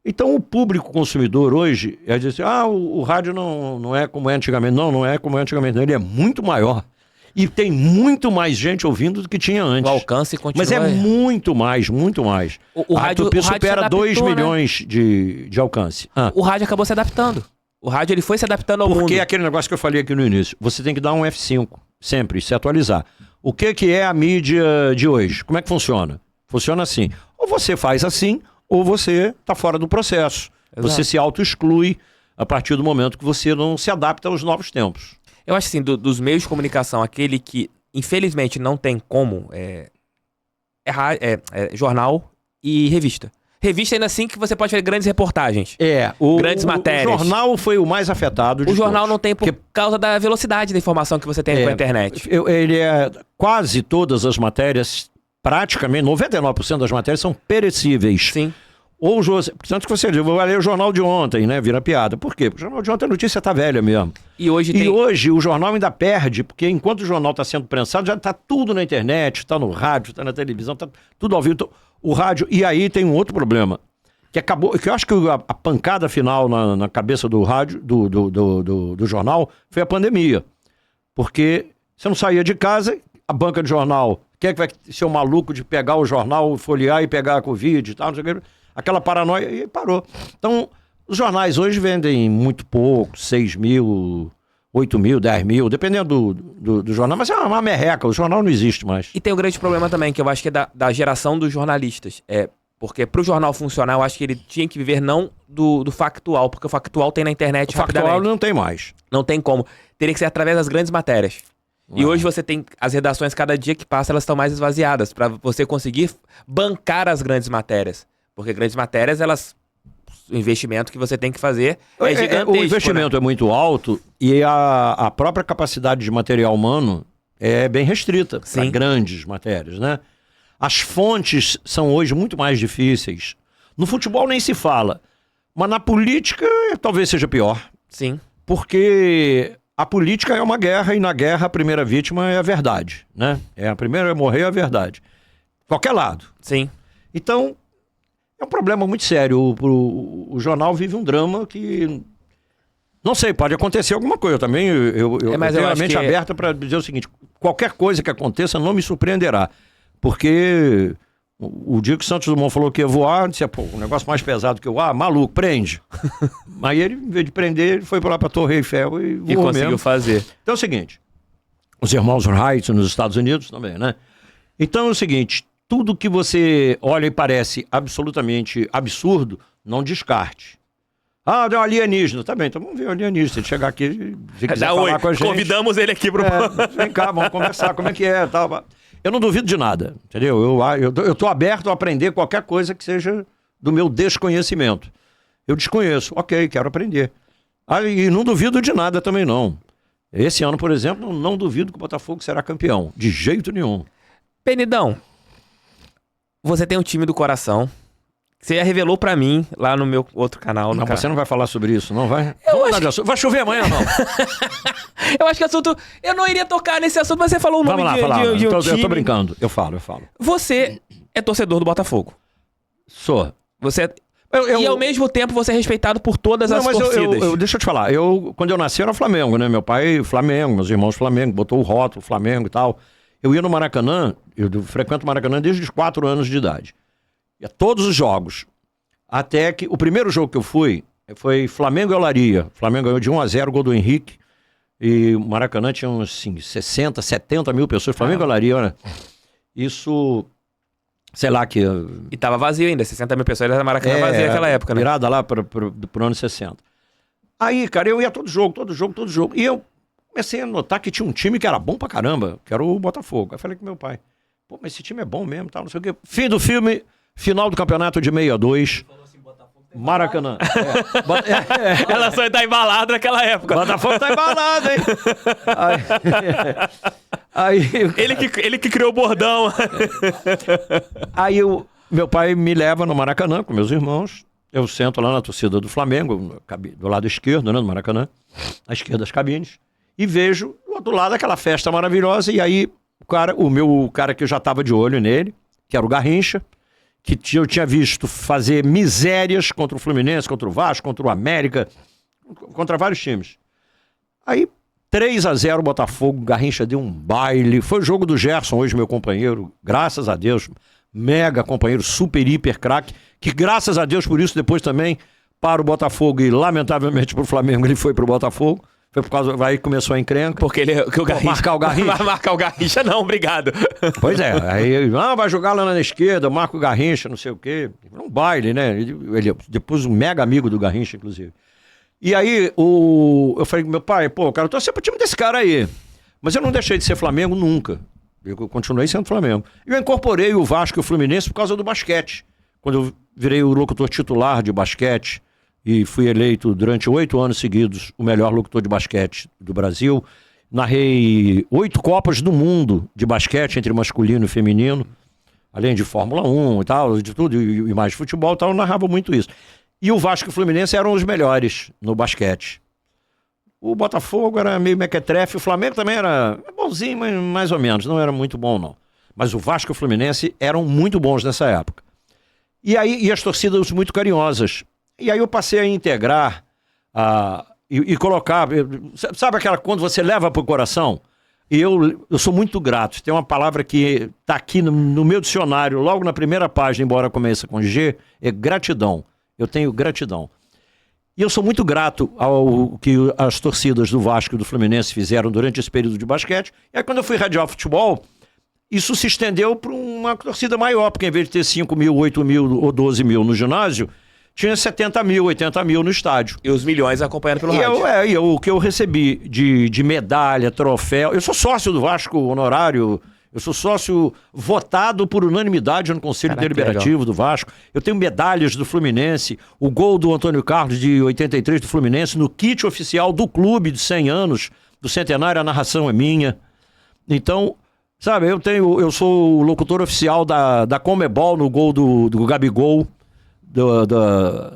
Então o público consumidor hoje é dizer assim, o rádio não é como é antigamente. Não é como é antigamente, não. Ele é muito maior. E tem muito mais gente ouvindo do que tinha antes. O alcance continua... Mas é muito mais, muito mais. A Rádio Tupi supera 2 milhões de alcance. O rádio acabou se adaptando. O rádio ele foi se adaptando ao mundo. Porque é aquele negócio que eu falei aqui no início. Você tem que dar um F5, sempre, se atualizar. O que é a mídia de hoje? Como é que funciona? Funciona assim. Ou você faz assim, ou você está fora do processo. Exato. Você se auto-exclui a partir do momento que você não se adapta aos novos tempos. Eu acho assim, dos meios de comunicação, aquele que infelizmente não tem como é jornal e revista. Revista ainda assim que você pode fazer grandes reportagens. Grandes matérias. O jornal foi o mais afetado de O jornal todos. Não tem por causa da velocidade da informação que você tem com a internet. Quase todas as matérias, praticamente 99% das matérias são perecíveis. Sim. Tanto que você diz, vou ler o jornal de ontem, né? Vira piada. Por quê? Porque o jornal de ontem a notícia tá velha mesmo. E hoje o jornal ainda perde, porque enquanto o jornal está sendo prensado, já está tudo na internet, está no rádio, está na televisão, está tudo ao vivo. Então, o rádio. E aí tem um outro problema. Que eu acho que a pancada final na cabeça do rádio, do jornal, foi a pandemia. Porque você não saía de casa, a banca de jornal, quem é que vai ser o maluco de pegar o jornal, folhear e pegar a Covid e tal, não sei o que. Aquela paranoia, e parou. Então, os jornais hoje vendem muito pouco, 6 mil, 8 mil, 10 mil, dependendo do jornal. Mas é uma merreca, o jornal não existe mais. E tem um grande problema também, que eu acho que é da geração dos jornalistas. Porque pro jornal funcionar, eu acho que ele tinha que viver não do factual, porque o factual tem na internet rapidamente. O factual não tem mais. Não tem como. Teria que ser através das grandes matérias. E hoje você tem as redações, cada dia que passa, elas estão mais esvaziadas, para você conseguir bancar as grandes matérias. Porque grandes matérias, o investimento que você tem que fazer é gigantesco. O investimento é muito alto e a própria capacidade de material humano é bem restrita para grandes matérias, né? As fontes são hoje muito mais difíceis. No futebol nem se fala, mas na política talvez seja pior. Sim. Porque a política é uma guerra e na guerra a primeira vítima é a verdade, né? A primeira a morrer é a verdade. Qualquer lado. Sim. Então... é um problema muito sério. O jornal vive um drama que... não sei, pode acontecer alguma coisa também. Eu tenho a mente aberta para dizer o seguinte: qualquer coisa que aconteça não me surpreenderá. Porque o dia que o Santos Dumont falou que ia voar, disse, o negócio mais pesado que eu maluco, prende. Aí ele, em vez de prender, ele foi para lá para a Torre Eiffel e voou conseguiu mesmo. fazer. Então é o seguinte, os irmãos Wright nos Estados Unidos também, né? Então é o seguinte... tudo que você olha e parece absolutamente absurdo, não descarte. Deu um alienígena. Tá bem, então vamos ver o alienígena. Se ele chegar aqui, se quiser falar com a gente... convidamos ele aqui pro... vem cá, vamos conversar, como é que é, tal. Eu não duvido de nada, entendeu? Eu tô aberto a aprender qualquer coisa que seja do meu desconhecimento. Eu desconheço, ok, quero aprender. E não duvido de nada também, não. Esse ano, por exemplo, não duvido que o Botafogo será campeão. De jeito nenhum. Penidão, você tem um time do coração. Você já revelou pra mim lá no meu outro canal. Não, você não vai falar sobre isso, não vai? Vai chover amanhã, não? Eu acho que assunto... Eu não iria tocar nesse assunto, mas você falou o nome de um time. Eu tô brincando. Eu falo. Você é torcedor do Botafogo. Sou. Você... E ao mesmo tempo você é respeitado por todas as torcidas. Deixa eu te falar. Quando eu nasci era Flamengo, né? Meu pai Flamengo, meus irmãos Flamengo, botou o rótulo Flamengo e tal. Eu ia no Maracanã, eu frequento o Maracanã desde os 4 anos de idade. Ia todos os jogos. Até que o primeiro jogo que eu fui foi Flamengo e Olaria. O Flamengo ganhou de 1-0, gol do Henrique. E o Maracanã tinha uns assim, 60, 70 mil pessoas. Flamengo e Olaria, olha. Isso... Sei lá que... E tava vazio ainda, 60 mil pessoas, era Maracanã vazio naquela época, né? Virada lá pro ano 60. Aí, cara, eu ia todo jogo. E eu comecei a notar que tinha um time que era bom pra caramba, que era o Botafogo. Aí falei com meu pai, pô, mas esse time é bom mesmo, tal, não sei o quê. Fim do filme, final do campeonato de 62. Maracanã. Ela só tá embalada naquela época. Botafogo tá embalado, hein? Ele que criou o bordão. Aí meu pai me leva no Maracanã com meus irmãos. Eu sento lá na torcida do Flamengo, do lado esquerdo, né, do Maracanã, à esquerda das cabines, e vejo do outro lado aquela festa maravilhosa. E aí o meu cara que eu já tava de olho nele, que era o Garrincha, que eu tinha visto fazer misérias contra o Fluminense, contra o Vasco, contra o América, contra vários times. Aí, 3-0 Botafogo, Garrincha deu um baile. Foi o jogo do Gerson, hoje meu companheiro, graças a Deus, mega companheiro, super, hiper craque, que graças a Deus por isso depois também para o Botafogo e lamentavelmente para o Flamengo ele foi para o Botafogo. Foi por causa... Aí começou a encrenca. Porque o Garrincha... Marcar o Garrincha. Vai marcar o Garrincha não, obrigado. Pois é. Aí ele vai jogar lá na esquerda, marca o Garrincha, não sei o quê. Um baile, né? Ele depois um mega amigo do Garrincha, inclusive. E aí eu falei com meu pai, pô, cara, eu torci pro time desse cara aí. Mas eu não deixei de ser Flamengo nunca. Eu continuei sendo Flamengo. E eu incorporei o Vasco e o Fluminense por causa do basquete. Quando eu virei o locutor titular de basquete, e fui eleito durante 8 anos seguidos o melhor locutor de basquete do Brasil. Narrei 8 Copas do Mundo de basquete entre masculino e feminino, além de Fórmula 1 e tal, de tudo, e mais de futebol e tal, eu narrava muito isso. E o Vasco e o Fluminense eram os melhores no basquete. O Botafogo era meio mequetrefe, o Flamengo também era bonzinho, mas mais ou menos, não era muito bom não. Mas o Vasco e o Fluminense eram muito bons nessa época. E as torcidas muito carinhosas. E aí eu passei a integrar e colocar... Sabe aquela quando você leva pro coração? E eu sou muito grato. Tem uma palavra que está aqui no meu dicionário, logo na primeira página, embora comece com G, é gratidão. Eu tenho gratidão. E eu sou muito grato ao que as torcidas do Vasco e do Fluminense fizeram durante esse período de basquete. E aí quando eu fui radiar futebol, isso se estendeu para uma torcida maior, porque em vez de ter 5 mil, 8 mil ou 12 mil no ginásio, tinha 70 mil, 80 mil no estádio. E os milhões acompanhando pelo rádio. O que eu recebi de medalha, troféu... Eu sou sócio do Vasco honorário, eu sou sócio votado por unanimidade no Conselho Deliberativo do Vasco. Eu tenho medalhas do Fluminense, o gol do Antônio Carlos de 83 do Fluminense, no kit oficial do clube de 100 anos, do centenário, a narração é minha. Então... Sabe, eu sou o locutor oficial da Conmebol no gol do Gabigol,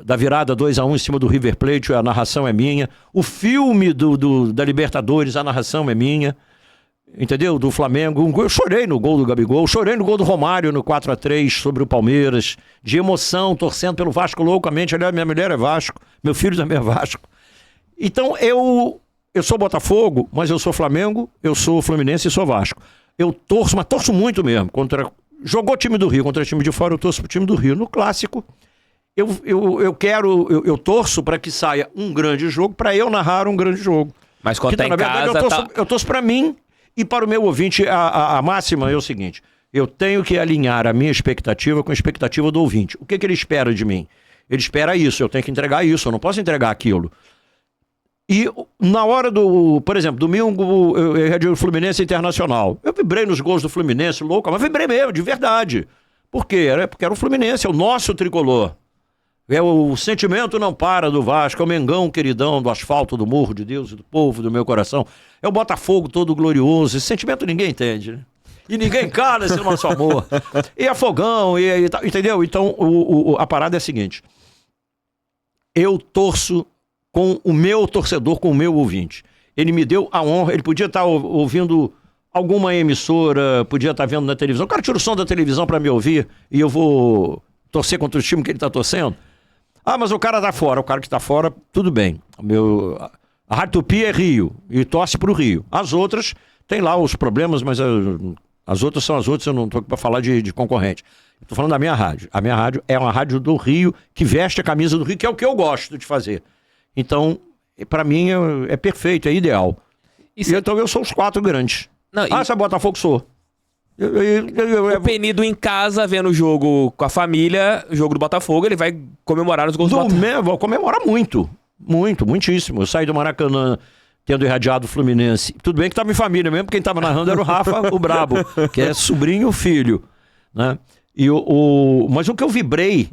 da virada 2-1 em cima do River Plate, a narração é minha. O filme da Libertadores, a narração é minha. Entendeu? Do Flamengo. Eu chorei no gol do Gabigol, chorei no gol do Romário no 4-3 sobre o Palmeiras, de emoção, torcendo pelo Vasco loucamente. Aliás, minha mulher é Vasco, meu filho também é Vasco. Então eu sou Botafogo, mas eu sou Flamengo, eu sou Fluminense e sou Vasco. Eu torço, mas torço muito mesmo. Jogou time do Rio contra time de fora, eu torço pro time do Rio. No clássico, eu torço para que saia um grande jogo, para eu narrar um grande jogo. Mas quando tá em casa... Eu torço para mim e para o meu ouvinte. A máxima é o seguinte: eu tenho que alinhar a minha expectativa com a expectativa do ouvinte. O que ele espera de mim? Ele espera isso, eu tenho que entregar isso, eu não posso entregar aquilo. E na hora por exemplo, domingo eu ia de Fluminense Internacional. Eu vibrei nos gols do Fluminense, louco, mas vibrei mesmo, de verdade. Por quê? Porque era o Fluminense, é o nosso tricolor. O sentimento não para do Vasco, é o Mengão queridão do asfalto, do morro de Deus e do povo, do meu coração. É o Botafogo todo glorioso. Esse sentimento ninguém entende, né? E ninguém cala esse nosso amor. E é fogão, entendeu? Então, a parada é a seguinte. Eu torço com o meu torcedor, com o meu ouvinte. Ele me deu a honra, ele podia estar ouvindo alguma emissora, podia estar vendo na televisão. O cara tira o som da televisão para me ouvir e eu vou torcer contra o time que ele está torcendo. Ah, mas o cara tá fora. O cara que tá fora, tudo bem. A Rádio Tupi é Rio e torce pro Rio. As outras tem lá os problemas, mas as outras são as outras, eu não tô aqui para falar de concorrente. Estou falando da minha rádio. A minha rádio é uma rádio do Rio, que veste a camisa do Rio, que é o que eu gosto de fazer. Então, para mim, é perfeito, é ideal. Então eu sou os 4 grandes. Não, se é Botafogo, sou. O Penido em casa, vendo o jogo com a família, o jogo do Botafogo, ele vai comemorar os gols do Botafogo. Vou comemorar muito. Muito, muitíssimo. Eu saí do Maracanã tendo irradiado o Fluminense. Tudo bem que estava em família mesmo, quem estava narrando era o Rafa, o Brabo, que é sobrinho e filho, né? Mas o que eu vibrei,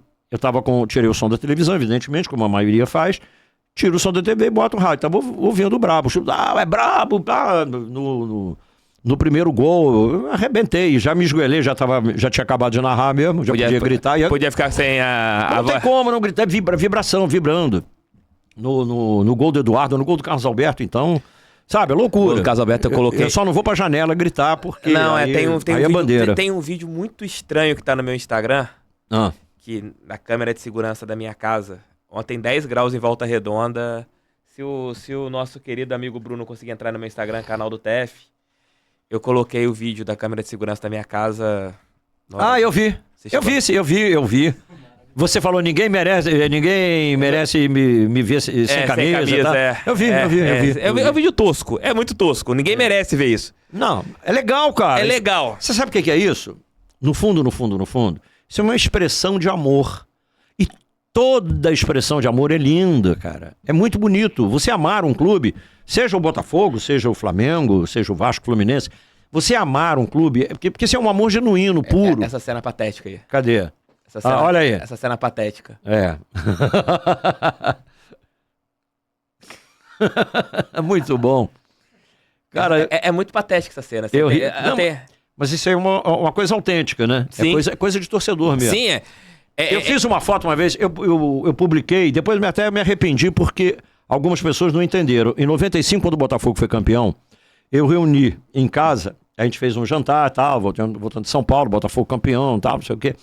tirei o som da televisão, evidentemente, como a maioria faz, tiro o som da TV e boto o rádio. Estava ouvindo o Brabo. É Brabo, no primeiro gol, eu arrebentei, já me esgoelei, já tinha acabado de narrar mesmo, já podia gritar. Podia ficar sem a não tem como não gritar, vibração, vibrando. No gol do Eduardo, no gol do Carlos Alberto, então, sabe, é loucura. No Carlos Alberto eu coloquei. Eu só não vou pra janela gritar, porque não, tem bandeira. Tem um vídeo muito estranho que tá no meu Instagram, que na câmera de segurança da minha casa, ontem 10 graus em Volta Redonda, se o nosso querido amigo Bruno conseguir entrar no meu Instagram, canal do TF, eu coloquei o vídeo da câmera de segurança da minha casa. Eu vi. Eu vi. Você falou, ninguém merece me ver sem camisa. Tá? Eu vi. É um vídeo tosco, é muito tosco. Ninguém merece ver isso. Não, é legal, cara. É legal. Você sabe o que é isso? No fundo, isso é uma expressão de amor. E toda expressão de amor é linda, cara. É muito bonito. Você amar um clube, seja o Botafogo, seja o Flamengo, seja o Vasco, Fluminense, você amar um clube, porque isso é um amor genuíno, puro. Essa cena patética aí. Cadê? Olha aí. Essa cena patética. É. Muito bom. Cara, é muito patética essa cena. Mas isso é uma coisa autêntica, né? Sim. É coisa de torcedor mesmo. Sim, eu fiz uma foto uma vez, eu publiquei, depois até me arrependi porque algumas pessoas não entenderam. Em 95, quando o Botafogo foi campeão, eu reuni em casa, a gente fez um jantar, tal, voltando de São Paulo, Botafogo campeão, tal, não sei o quê.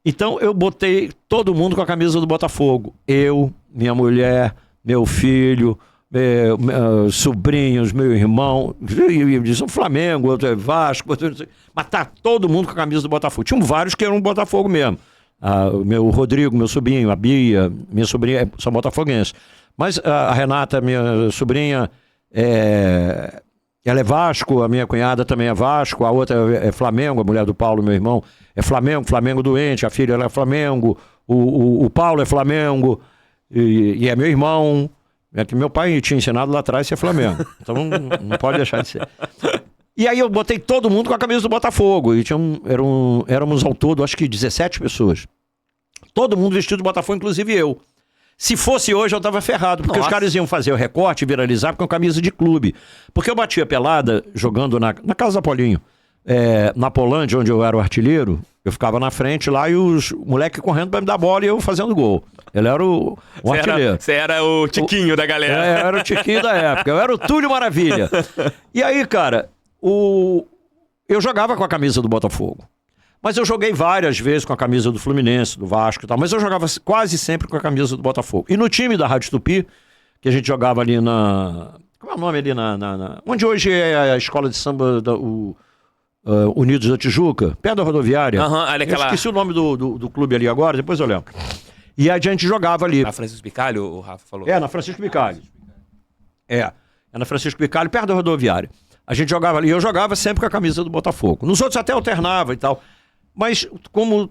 Então eu botei todo mundo com a camisa do Botafogo. Eu, minha mulher, meu filho, meus sobrinhos, meu irmão, o Flamengo, outro é Vasco, mas tá todo mundo com a camisa do Botafogo. Tinham vários que eram Botafogo mesmo. O Rodrigo, meu sobrinho, a Bia, minha sobrinha, são botafoguenses. Mas a Renata, minha sobrinha, ela é Vasco, a minha cunhada também é Vasco, a outra é Flamengo, a mulher do Paulo, meu irmão, é Flamengo doente, a filha ela é Flamengo, o Paulo é Flamengo, e é meu irmão, é que meu pai tinha ensinado lá atrás a ser Flamengo, então não pode deixar de ser. E aí eu botei todo mundo com a camisa do Botafogo, e éramos ao todo, acho que 17 pessoas. Todo mundo vestido do Botafogo, inclusive eu. Se fosse hoje, eu tava ferrado, porque os caras iam fazer o recorte e viralizar com a camisa de clube. Porque eu batia pelada jogando na casa da Paulinho, na Polândia, onde eu era o artilheiro, eu ficava na frente lá e os moleques correndo pra me dar bola e eu fazendo gol. Ele era o artilheiro. Você era o Tiquinho da galera. Eu era o Tiquinho da época, eu era o Túlio Maravilha. E aí, cara, eu jogava com a camisa do Botafogo. Mas eu joguei várias vezes com a camisa do Fluminense, do Vasco e tal, mas eu jogava quase sempre com a camisa do Botafogo. E no time da Rádio Tupi, que a gente jogava ali como é o nome ali onde hoje é a escola de samba Unidos da Tijuca, perto da rodoviária. Eu esqueci o nome do clube ali agora, depois eu lembro. E a gente jogava ali. Na Francisco Bicalho, o Rafa falou. Na Francisco Bicalho. É na Francisco Bicalho, perto da rodoviária. A gente jogava ali, eu jogava sempre com a camisa do Botafogo. Nos outros até alternava e tal. Mas como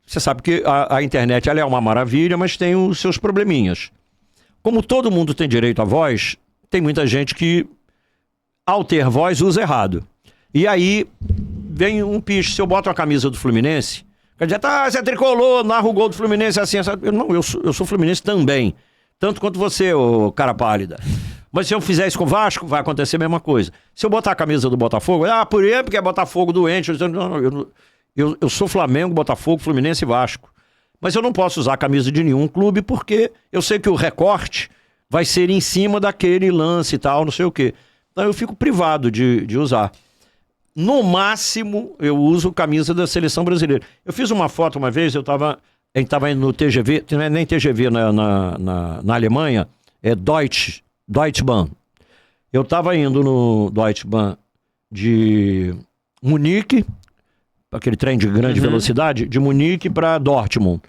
você sabe que a internet ela é uma maravilha, mas tem os seus probleminhas. Como todo mundo tem direito à voz, tem muita gente que, ao ter voz, usa errado. E aí vem um picho. Se eu boto a camisa do Fluminense, Quer dizer, você tricolor, narra o gol do Fluminense assim. Eu sou Fluminense também. Tanto quanto você, ô cara pálida. Mas se eu fizer isso com o Vasco, vai acontecer a mesma coisa. Se eu botar a camisa do Botafogo, por exemplo, porque é Botafogo doente. Eu sou Flamengo, Botafogo, Fluminense e Vasco. Mas eu não posso usar a camisa de nenhum clube porque eu sei que o recorte vai ser em cima daquele lance e tal, não sei o quê. Então eu fico privado de usar. No máximo, eu uso camisa da seleção brasileira. Eu fiz uma foto uma vez, a gente estava indo no TGV, não é nem TGV na Alemanha, é Deutsche Bahn. Eu estava indo no Deutsche Bahn de Munique, aquele trem de grande velocidade, de Munique para Dortmund.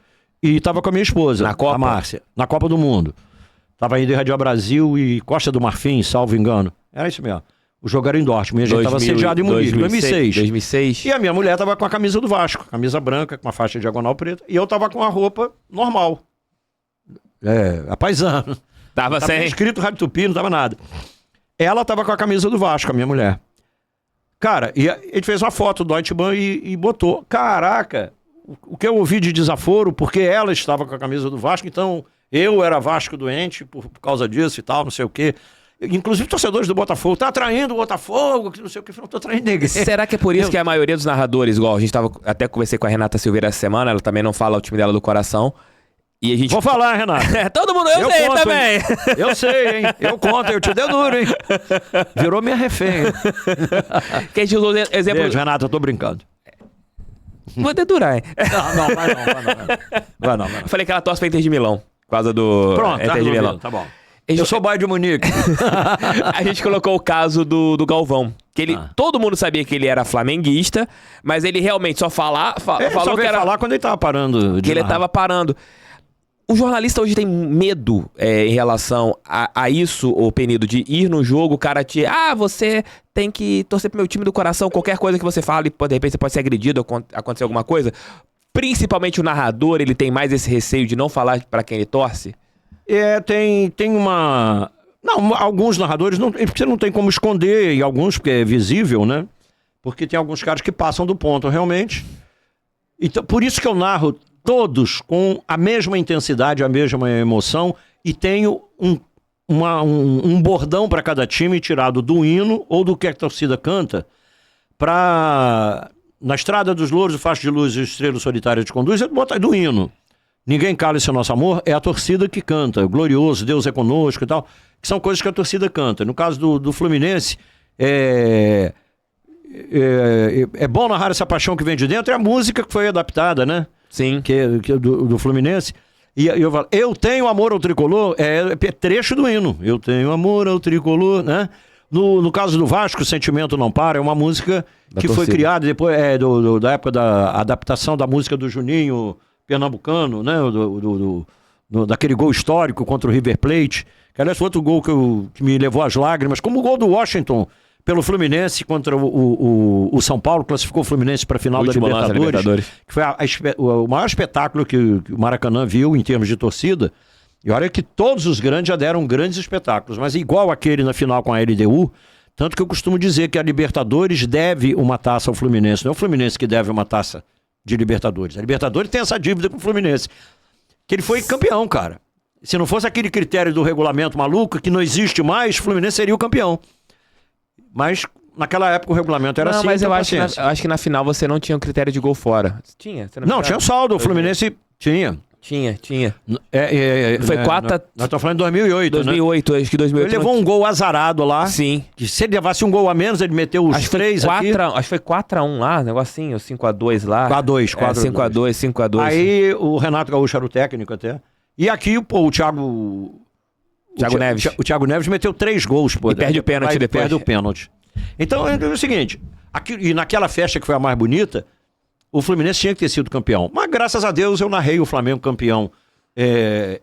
E estava com a minha esposa, a Márcia, na Copa do Mundo. Estava indo em Radio Brasil e Costa do Marfim, salvo engano. Era isso mesmo. O jogo era em Dortmund, a gente estava sediado em Munique, 2006. E a minha mulher estava com a camisa do Vasco, camisa branca, com uma faixa diagonal preta, e eu estava com a roupa normal. A paisana. Tava sem escrito Rádio Tupi, não tava nada. Ela estava com a camisa do Vasco, a minha mulher. Cara, e a gente fez uma foto do Deutsche Bahn e botou. Caraca, o que eu ouvi de desaforo, porque ela estava com a camisa do Vasco, então eu era Vasco doente por causa disso e tal, não sei o quê. Inclusive torcedores do Botafogo, tá traindo o Botafogo, que não sei o que, não tô traindo ninguém. Será que é por isso que a maioria dos narradores, igual a gente até conversei com a Renata Silveira essa semana, ela também não fala o time dela do coração, e a gente... Vou falar, Renata. Todo mundo, eu sei conto, também. Hein? Eu sei, hein? Eu conto, eu te dei duro, hein? Virou minha refém. Que a gente usou exemplo... Beijo, Renata, eu tô brincando. Vou dedurar, hein? Não, vai não. Eu falei que ela torce pra Inter de Milão, por causa do Inter de Milão. Tá bom. Eu sou Bayern de Munique. A gente colocou o caso do Galvão. Que todo mundo sabia que ele era flamenguista, mas ele realmente só falou que era... falar quando ele tava parando. Que ele tava parando. O jornalista hoje tem medo em relação a isso, ô Penido, de ir no jogo, o cara você tem que torcer pro meu time do coração, qualquer coisa que você fale, de repente você pode ser agredido ou acontecer alguma coisa. Principalmente o narrador, ele tem mais esse receio de não falar pra quem ele torce? Tem uma... Não, alguns narradores, você não tem como esconder, e alguns, porque é visível, né? Porque tem alguns caras que passam do ponto, realmente. Então, por isso que eu narro todos com a mesma intensidade, a mesma emoção, e tenho um bordão para cada time tirado do hino ou do que a torcida canta, para... Na Estrada dos Louros, o Faixa de Luz e Estrela Solitária te conduz, é do hino. Ninguém cala esse nosso amor, é a torcida que canta. Glorioso, Deus é conosco e tal. Que são coisas que a torcida canta. No caso do Fluminense, é bom narrar essa paixão que vem de dentro. É a música que foi adaptada, né? Sim. Do Fluminense. E eu falo, eu tenho amor ao tricolor, é trecho do hino. Eu tenho amor ao tricolor, né? No caso do Vasco, O Sentimento Não Para, é uma música que foi criada depois da época da adaptação da música do Juninho Pernambucano, né? Daquele gol histórico contra o River Plate. Que aliás foi outro gol que me levou às lágrimas, como o gol do Washington pelo Fluminense contra o São Paulo, classificou o Fluminense para a final da Libertadores. Que foi o maior espetáculo que o Maracanã viu em termos de torcida. E olha que todos os grandes já deram grandes espetáculos, mas igual aquele na final com a LDU, tanto que eu costumo dizer que a Libertadores deve uma taça ao Fluminense. Não é o Fluminense que deve uma taça de Libertadores. A Libertadores tem essa dívida com o Fluminense. Que ele foi campeão, cara. Se não fosse aquele critério do regulamento maluco, que não existe mais, o Fluminense seria o campeão. Mas naquela época o regulamento era assim. Mas eu acho que na final você não tinha o critério de gol fora. Tinha? Não, tinha o saldo. O Fluminense tinha. Tinha. Foi 4... Nós estamos falando de 2008, 2008, né? Acho que 2008. Ele levou um gol azarado lá. Sim. Que se ele levasse um gol a menos, ele meteu os 3 aqui. Acho que foi 4-1 lá, negocinho, 5-2 lá. 4-2. 5-2. Aí o Renato Gaúcho era o técnico até. E aqui, o Thiago Neves. O Thiago Neves meteu 3 gols. E perde o pênalti depois. Perde o pênalti. Então, é o seguinte, e naquela festa que foi a mais bonita, o Fluminense tinha que ter sido campeão. Mas, graças a Deus, eu narrei o Flamengo campeão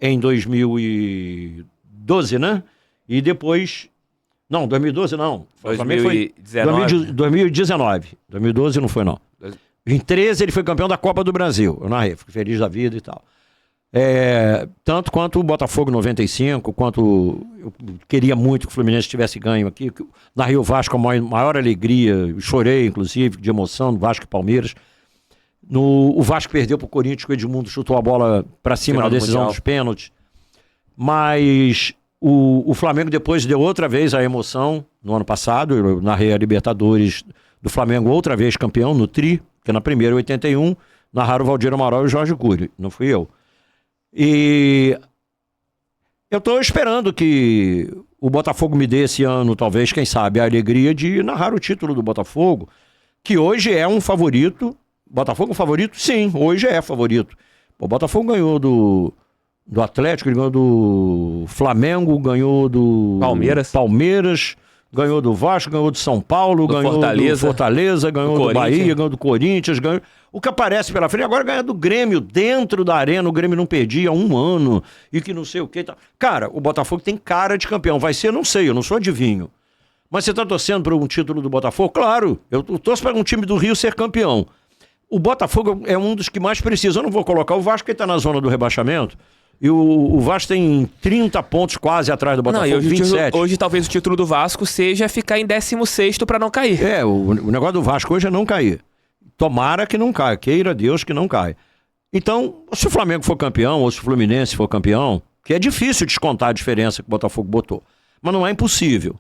em 2012, né? E depois... Não, 2012 não. 2019. 2012 não foi, não. Em 13 ele foi campeão da Copa do Brasil. Eu narrei, fiquei feliz da vida e tal. Tanto quanto o Botafogo 95, quanto eu queria muito que o Fluminense tivesse ganho aqui. Narrei o Vasco com a maior alegria, chorei, inclusive, de emoção, do Vasco e Palmeiras. O Vasco perdeu pro Corinthians, que o Edmundo chutou a bola para cima na decisão dos pênaltis. Mas o Flamengo depois deu outra vez a emoção no ano passado. Eu narrei a Libertadores do Flamengo outra vez campeão no Tri, que na primeira, 81, narraram o Valdir Amaral e o Jorge Cury, não fui eu. E eu estou esperando que o Botafogo me dê esse ano, talvez, quem sabe, a alegria de narrar o título do Botafogo, que hoje é um favorito. Botafogo é um favorito? Sim, hoje é favorito. O Botafogo ganhou do Atlético, ele ganhou do Flamengo, ganhou do Palmeiras, ganhou do Vasco, ganhou do São Paulo, ganhou do Fortaleza, ganhou do Bahia, ganhou do Corinthians, ganhou... O que aparece pela frente agora ganha do Grêmio dentro da arena. O Grêmio não perdia há um ano e que não sei o que. Cara, o Botafogo tem cara de campeão. Vai ser, não sei, eu não sou adivinho. Mas você está torcendo para um título do Botafogo? Claro, eu torço para um time do Rio ser campeão. O Botafogo é um dos que mais precisa. Eu não vou colocar o Vasco, que está na zona do rebaixamento. E o Vasco tem 30 pontos quase atrás do Botafogo, não, hoje 27. Hoje talvez o título do Vasco seja ficar em 16º para não cair. O negócio do Vasco hoje é não cair. Tomara que não caia, queira Deus que não caia. Então, se o Flamengo for campeão, ou se o Fluminense for campeão, que é difícil descontar a diferença que o Botafogo botou, mas não é impossível.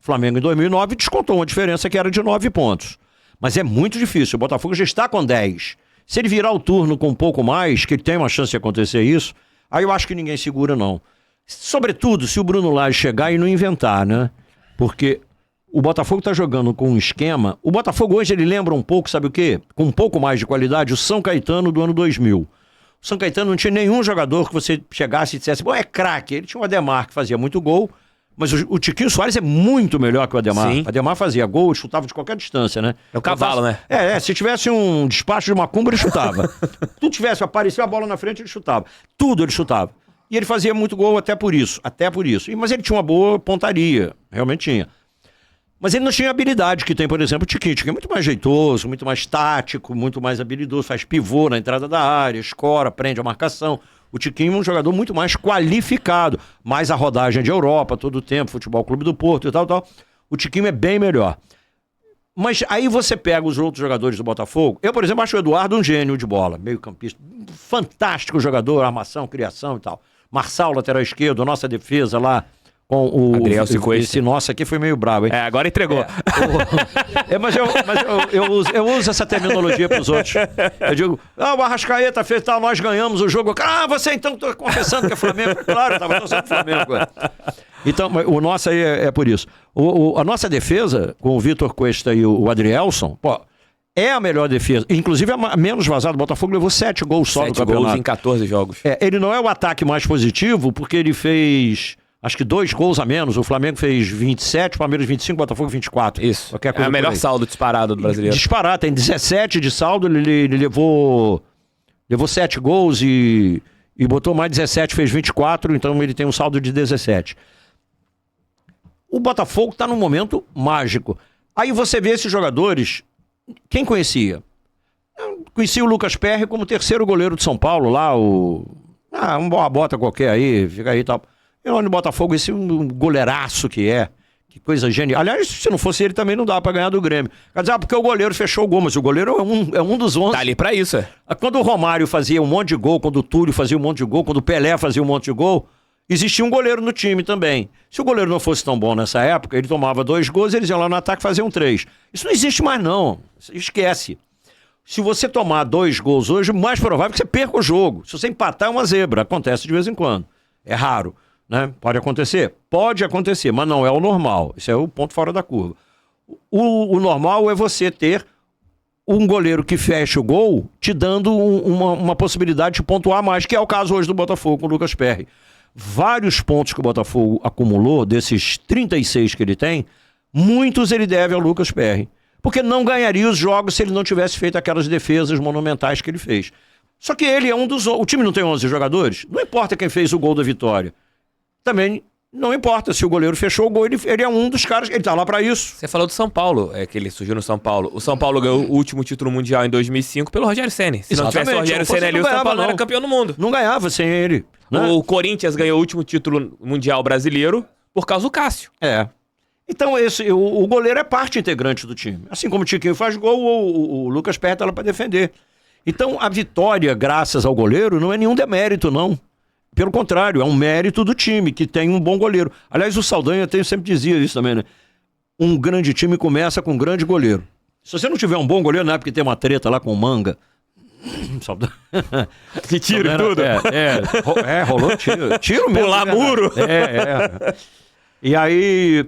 O Flamengo em 2009 descontou uma diferença que era de 9 pontos. Mas é muito difícil, o Botafogo já está com 10. Se ele virar o turno com um pouco mais, que tem uma chance de acontecer isso, aí eu acho que ninguém segura não. Sobretudo se o Bruno Lage chegar e não inventar, né? Porque o Botafogo está jogando com um esquema. O Botafogo hoje ele lembra um pouco, sabe o quê? Com um pouco mais de qualidade, o São Caetano do ano 2000. O São Caetano não tinha nenhum jogador que você chegasse e dissesse, é craque. Ele tinha o Ademar que fazia muito gol, mas o Tiquinho Soares é muito melhor que o Ademar. Sim. O Ademar fazia gol, chutava de qualquer distância, né? É o cavalo, né? Se tivesse um despacho de macumba, ele chutava. Tudo tivesse, aparecia a bola na frente, ele chutava. Tudo ele chutava. E ele fazia muito gol até por isso. Mas ele tinha uma boa pontaria, realmente tinha. Mas ele não tinha a habilidade que tem, por exemplo, o Tiquinho. O Tiquinho é muito mais jeitoso, muito mais tático, muito mais habilidoso, faz pivô na entrada da área, escora, prende a marcação. O Tiquinho é um jogador muito mais qualificado, mais a rodagem de Europa todo o tempo, Futebol Clube do Porto e tal. O Tiquinho é bem melhor. Mas aí você pega os outros jogadores do Botafogo. Eu, por exemplo, acho o Eduardo um gênio de bola, meio campista. Fantástico jogador, armação, criação e tal. Marçal, lateral esquerdo, nossa defesa lá. Com o Adriel esse nosso aqui foi meio brabo, hein? Agora entregou. Mas eu uso essa terminologia para os outros. Eu digo, o Arrascaeta fez tal, nós ganhamos o jogo. Você então está confessando que é Flamengo? Claro, estava torcendo Flamengo. Então, o nosso aí é por isso. A nossa defesa, com o Vitor Cuesta e o Adrielson, é a melhor defesa. Inclusive, a menos vazada. O Botafogo levou 7 gols só no campeonato. 7 gols em 14 jogos. Ele não é o ataque mais positivo, porque ele fez... Acho que 2 gols a menos. O Flamengo fez 27, o Palmeiras 25, o Botafogo 24. Isso. É o melhor saldo disparado do brasileiro. Disparado, tem 17 de saldo, ele levou 7 gols e botou mais 17, fez 24, então ele tem um saldo de 17. O Botafogo está num momento mágico. Aí você vê esses jogadores, quem conhecia? Eu conhecia o Lucas Perry como terceiro goleiro de São Paulo, lá uma bota qualquer aí, fica aí e tal. E lá no Botafogo, esse um goleiraço que é. Que coisa genial. Aliás, se não fosse ele, também não dá pra ganhar do Grêmio. Quer dizer, porque o goleiro fechou o gol, mas o goleiro é um dos 11. Tá ali pra isso, Quando o Romário fazia um monte de gol, quando o Túlio fazia um monte de gol, quando o Pelé fazia um monte de gol, existia um goleiro no time também. Se o goleiro não fosse tão bom nessa época, ele tomava 2 gols, eles iam lá no ataque e faziam 3. Isso não existe mais, não. Esquece. Se você tomar 2 gols hoje, o mais provável é que você perca o jogo. Se você empatar, é uma zebra. Acontece de vez em quando. É raro. Né? Pode acontecer, mas não é o normal. Esse é o ponto fora da curva. O normal é você ter um goleiro que fecha o gol, te dando uma possibilidade de pontuar mais, que é o caso hoje do Botafogo com o Lucas Perry. Vários pontos que o Botafogo acumulou, desses 36 que ele tem, muitos ele deve ao Lucas Perry. Porque não ganharia os jogos se ele não tivesse feito aquelas defesas monumentais que ele fez. Só que ele é um dos... O time não tem 11 jogadores? Não importa quem fez o gol da vitória. Também não importa se o goleiro fechou o gol, ele é um dos caras, ele tá lá pra isso. Você falou do São Paulo, que ele surgiu no São Paulo. O São Paulo ganhou o último título mundial em 2005 pelo Rogério Ceni. Se não tivesse o Rogério Ceni ali, o São Paulo não era campeão do mundo. Não ganhava sem ele. Né? O Corinthians ganhou o último título mundial brasileiro por causa do Cássio. Então o goleiro é parte integrante do time. Assim como o Tiquinho faz gol, o Lucas Perry tá lá pra defender. Então, a vitória, graças ao goleiro, não é nenhum demérito, não. Pelo contrário, é um mérito do time, que tem um bom goleiro. Aliás, o Saldanha sempre dizia isso também, né? Um grande time começa com um grande goleiro. Se você não tiver um bom goleiro, na época que tem uma treta lá com o Manga... Que tiro e tudo. Rolou tiro. Tiro mesmo. Pular muro. E aí...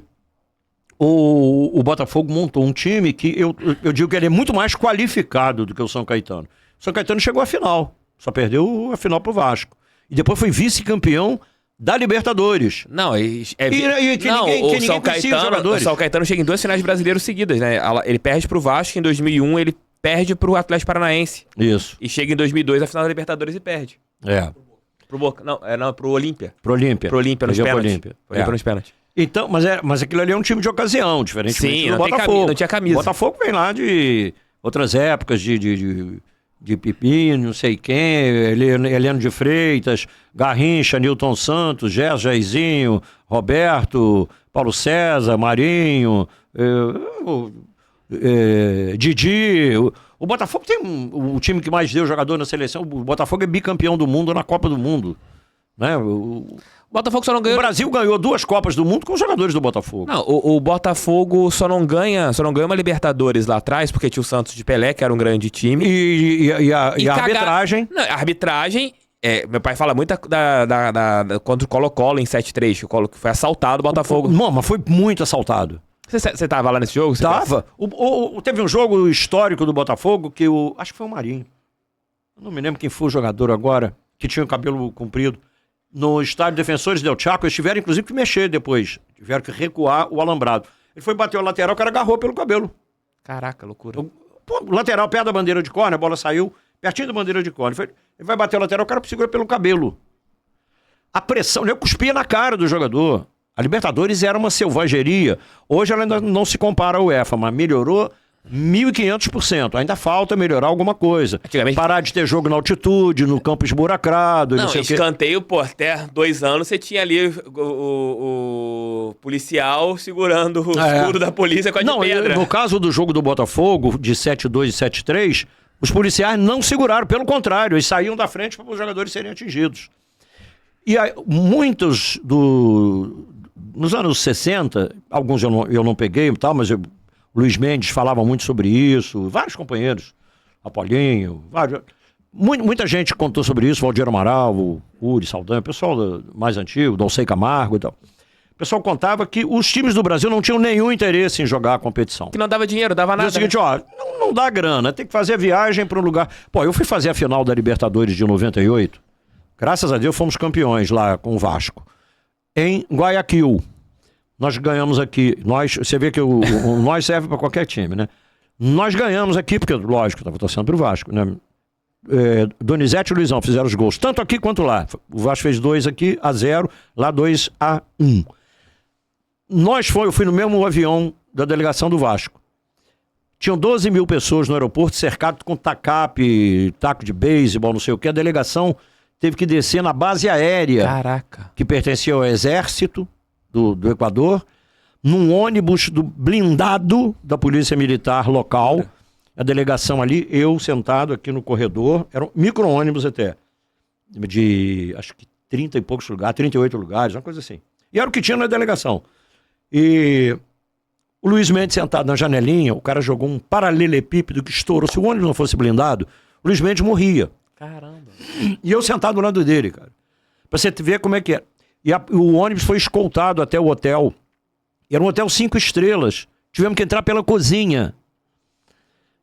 O Botafogo montou um time que eu digo que ele é muito mais qualificado do que o São Caetano. O São Caetano chegou à final, só perdeu a final pro Vasco. E depois foi vice-campeão da Libertadores. Não, o São Caetano chega em 2 finais brasileiros seguidas, né? Ele perde pro Vasco em 2001, ele perde pro Atlético Paranaense. Isso. E chega em 2002 a final da Libertadores e perde. Pro Boca, pro Olímpia. Pro Olímpia nos pênaltis. Nos pênaltis. Então, mas aquilo ali é um time de ocasião, diferentemente do Botafogo. Não tinha camisa. O Botafogo vem lá de outras épocas, de Pipinho, não sei quem, Heleno de Freitas, Garrincha, Nilton Santos, Gerson Jairzinho, Roberto, Paulo César, Marinho, Didi. O Botafogo tem o time que mais deu jogador na seleção. O Botafogo é bicampeão do mundo na Copa do Mundo. Né? O Botafogo só não ganhou... O Brasil ganhou 2 Copas do Mundo com os jogadores do Botafogo. Não, o Botafogo só não ganha uma Libertadores lá atrás, porque tinha o Santos de Pelé, que era um grande time. E a arbitragem? Não, a arbitragem... meu pai fala muito contra o Colo-Colo em 7-3, que foi assaltado o Botafogo. Não, mas foi muito assaltado. Você tava lá nesse jogo? Tava. Teve um jogo histórico do Botafogo que acho que foi o Marinho. Eu não me lembro quem foi o jogador agora, que tinha o cabelo comprido. No estádio Defensores del Chaco, eles tiveram inclusive que mexer depois. Tiveram que recuar o alambrado. Ele foi bater o lateral, o cara agarrou pelo cabelo. Caraca, loucura. O lateral, perto da bandeira de córner, a bola saiu pertinho da bandeira de córner. Ele vai bater o lateral, o cara segura pelo cabelo. A pressão, eu cuspia na cara do jogador. A Libertadores era uma selvageria. Hoje ela ainda não se compara ao UEFA, mas melhorou 1.500%. Ainda falta melhorar alguma coisa. Parar de ter jogo na altitude, no campo esburacrado. Não sei escanteio, pô, até 2 anos você tinha ali o policial segurando o escudo da polícia com a de pedra. No caso do jogo do Botafogo, de 7-2 e 7-3, os policiais não seguraram, pelo contrário, eles saíam da frente para os jogadores serem atingidos. E aí, muitos nos anos 60, alguns eu não peguei e tal, mas o Luiz Mendes falava muito sobre isso, vários companheiros, Apolinho, muita gente contou sobre isso, Valdir Amaral, Uri, Saldanha, pessoal mais antigo, Dolcei Camargo e tal. O pessoal contava que os times do Brasil não tinham nenhum interesse em jogar a competição. Que não dava dinheiro, dava nada. É o seguinte, não dá grana, tem que fazer a viagem para um lugar... Pô, eu fui fazer a final da Libertadores de 98, graças a Deus fomos campeões lá com o Vasco, em Guayaquil. Nós ganhamos aqui, você vê que o nós serve para qualquer time, né? Nós ganhamos aqui, porque, lógico, eu estava torcendo para o Vasco, né? Donizete e Luizão fizeram os gols, tanto aqui quanto lá. O Vasco fez 2 aqui, 1-0, lá 2-1. Eu fui no mesmo avião da delegação do Vasco. Tinham 12 mil pessoas no aeroporto, cercado com tacape, taco de beisebol, não sei o que. A delegação teve que descer na base aérea. Caraca. Que pertencia ao exército do Equador, num ônibus blindado da polícia militar local. A delegação ali, eu sentado aqui no corredor, era um micro-ônibus até, de acho que 30 e poucos lugares, 38 lugares, uma coisa assim. E era o que tinha na delegação. E o Luiz Mendes sentado na janelinha, o cara jogou um paralelepípedo que estourou. Se o ônibus não fosse blindado, o Luiz Mendes morria. Caramba. E eu sentado do lado dele, cara. Pra você ver como é que é. E o ônibus foi escoltado até o hotel. Era um hotel 5 estrelas. Tivemos que entrar pela cozinha.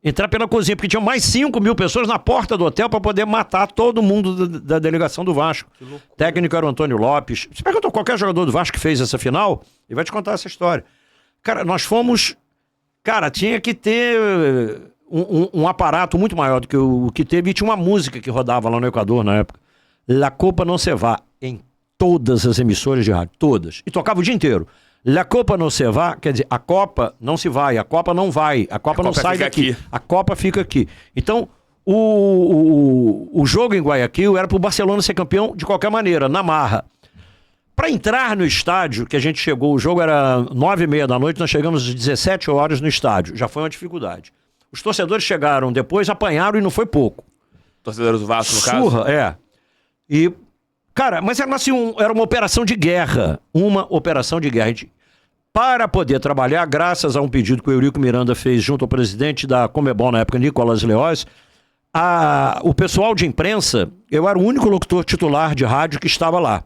Porque tinha mais 5 mil pessoas na porta do hotel para poder matar todo mundo da delegação do Vasco. O técnico era o Antônio Lopes. Você perguntou qualquer jogador do Vasco que fez essa final, ele vai te contar essa história. Cara, nós fomos... Cara, tinha que ter um aparato muito maior do que o que teve. E tinha uma música que rodava lá no Equador na época. La Copa Não Se Va, em todas as emissoras de rádio, todas. E tocava o dia inteiro. La Copa Não Se Va, quer dizer, a Copa não se vai, a Copa não vai, a Copa não sai daqui. A Copa fica aqui. Então, o jogo em Guayaquil era pro Barcelona ser campeão de qualquer maneira, na marra. Para entrar no estádio, que a gente chegou, o jogo era 9h30 da noite, nós chegamos às 17 horas no estádio. Já foi uma dificuldade. Os torcedores chegaram depois, apanharam e não foi pouco. torcedores do Vasco, no caso? Surra, E, cara, mas era assim, era uma operação de guerra. Uma operação de guerra. Para poder trabalhar, graças a um pedido que o Eurico Miranda fez junto ao presidente da Conmebol na época, Nicolas Leoz, o pessoal de imprensa, eu era o único locutor titular de rádio que estava lá.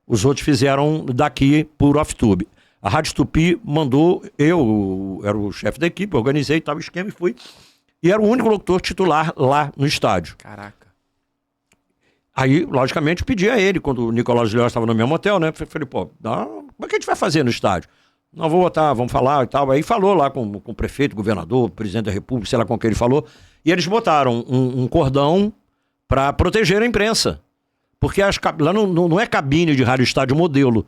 Os outros fizeram daqui por off-tube. A Rádio Tupi mandou, eu era o chefe da equipe, organizei, estava o esquema e fui. E era o único locutor titular lá no estádio. Caraca. Aí, logicamente, pedi a ele, quando o Nicolas Leoz estava no mesmo hotel, né? Falei, pô, como é que a gente vai fazer no estádio? Não, vou botar, vamos falar e tal. Aí falou lá com o prefeito, governador, presidente da república, sei lá com quem ele falou. E eles botaram um cordão para proteger a imprensa. Porque lá não é cabine de rádio estádio modelo.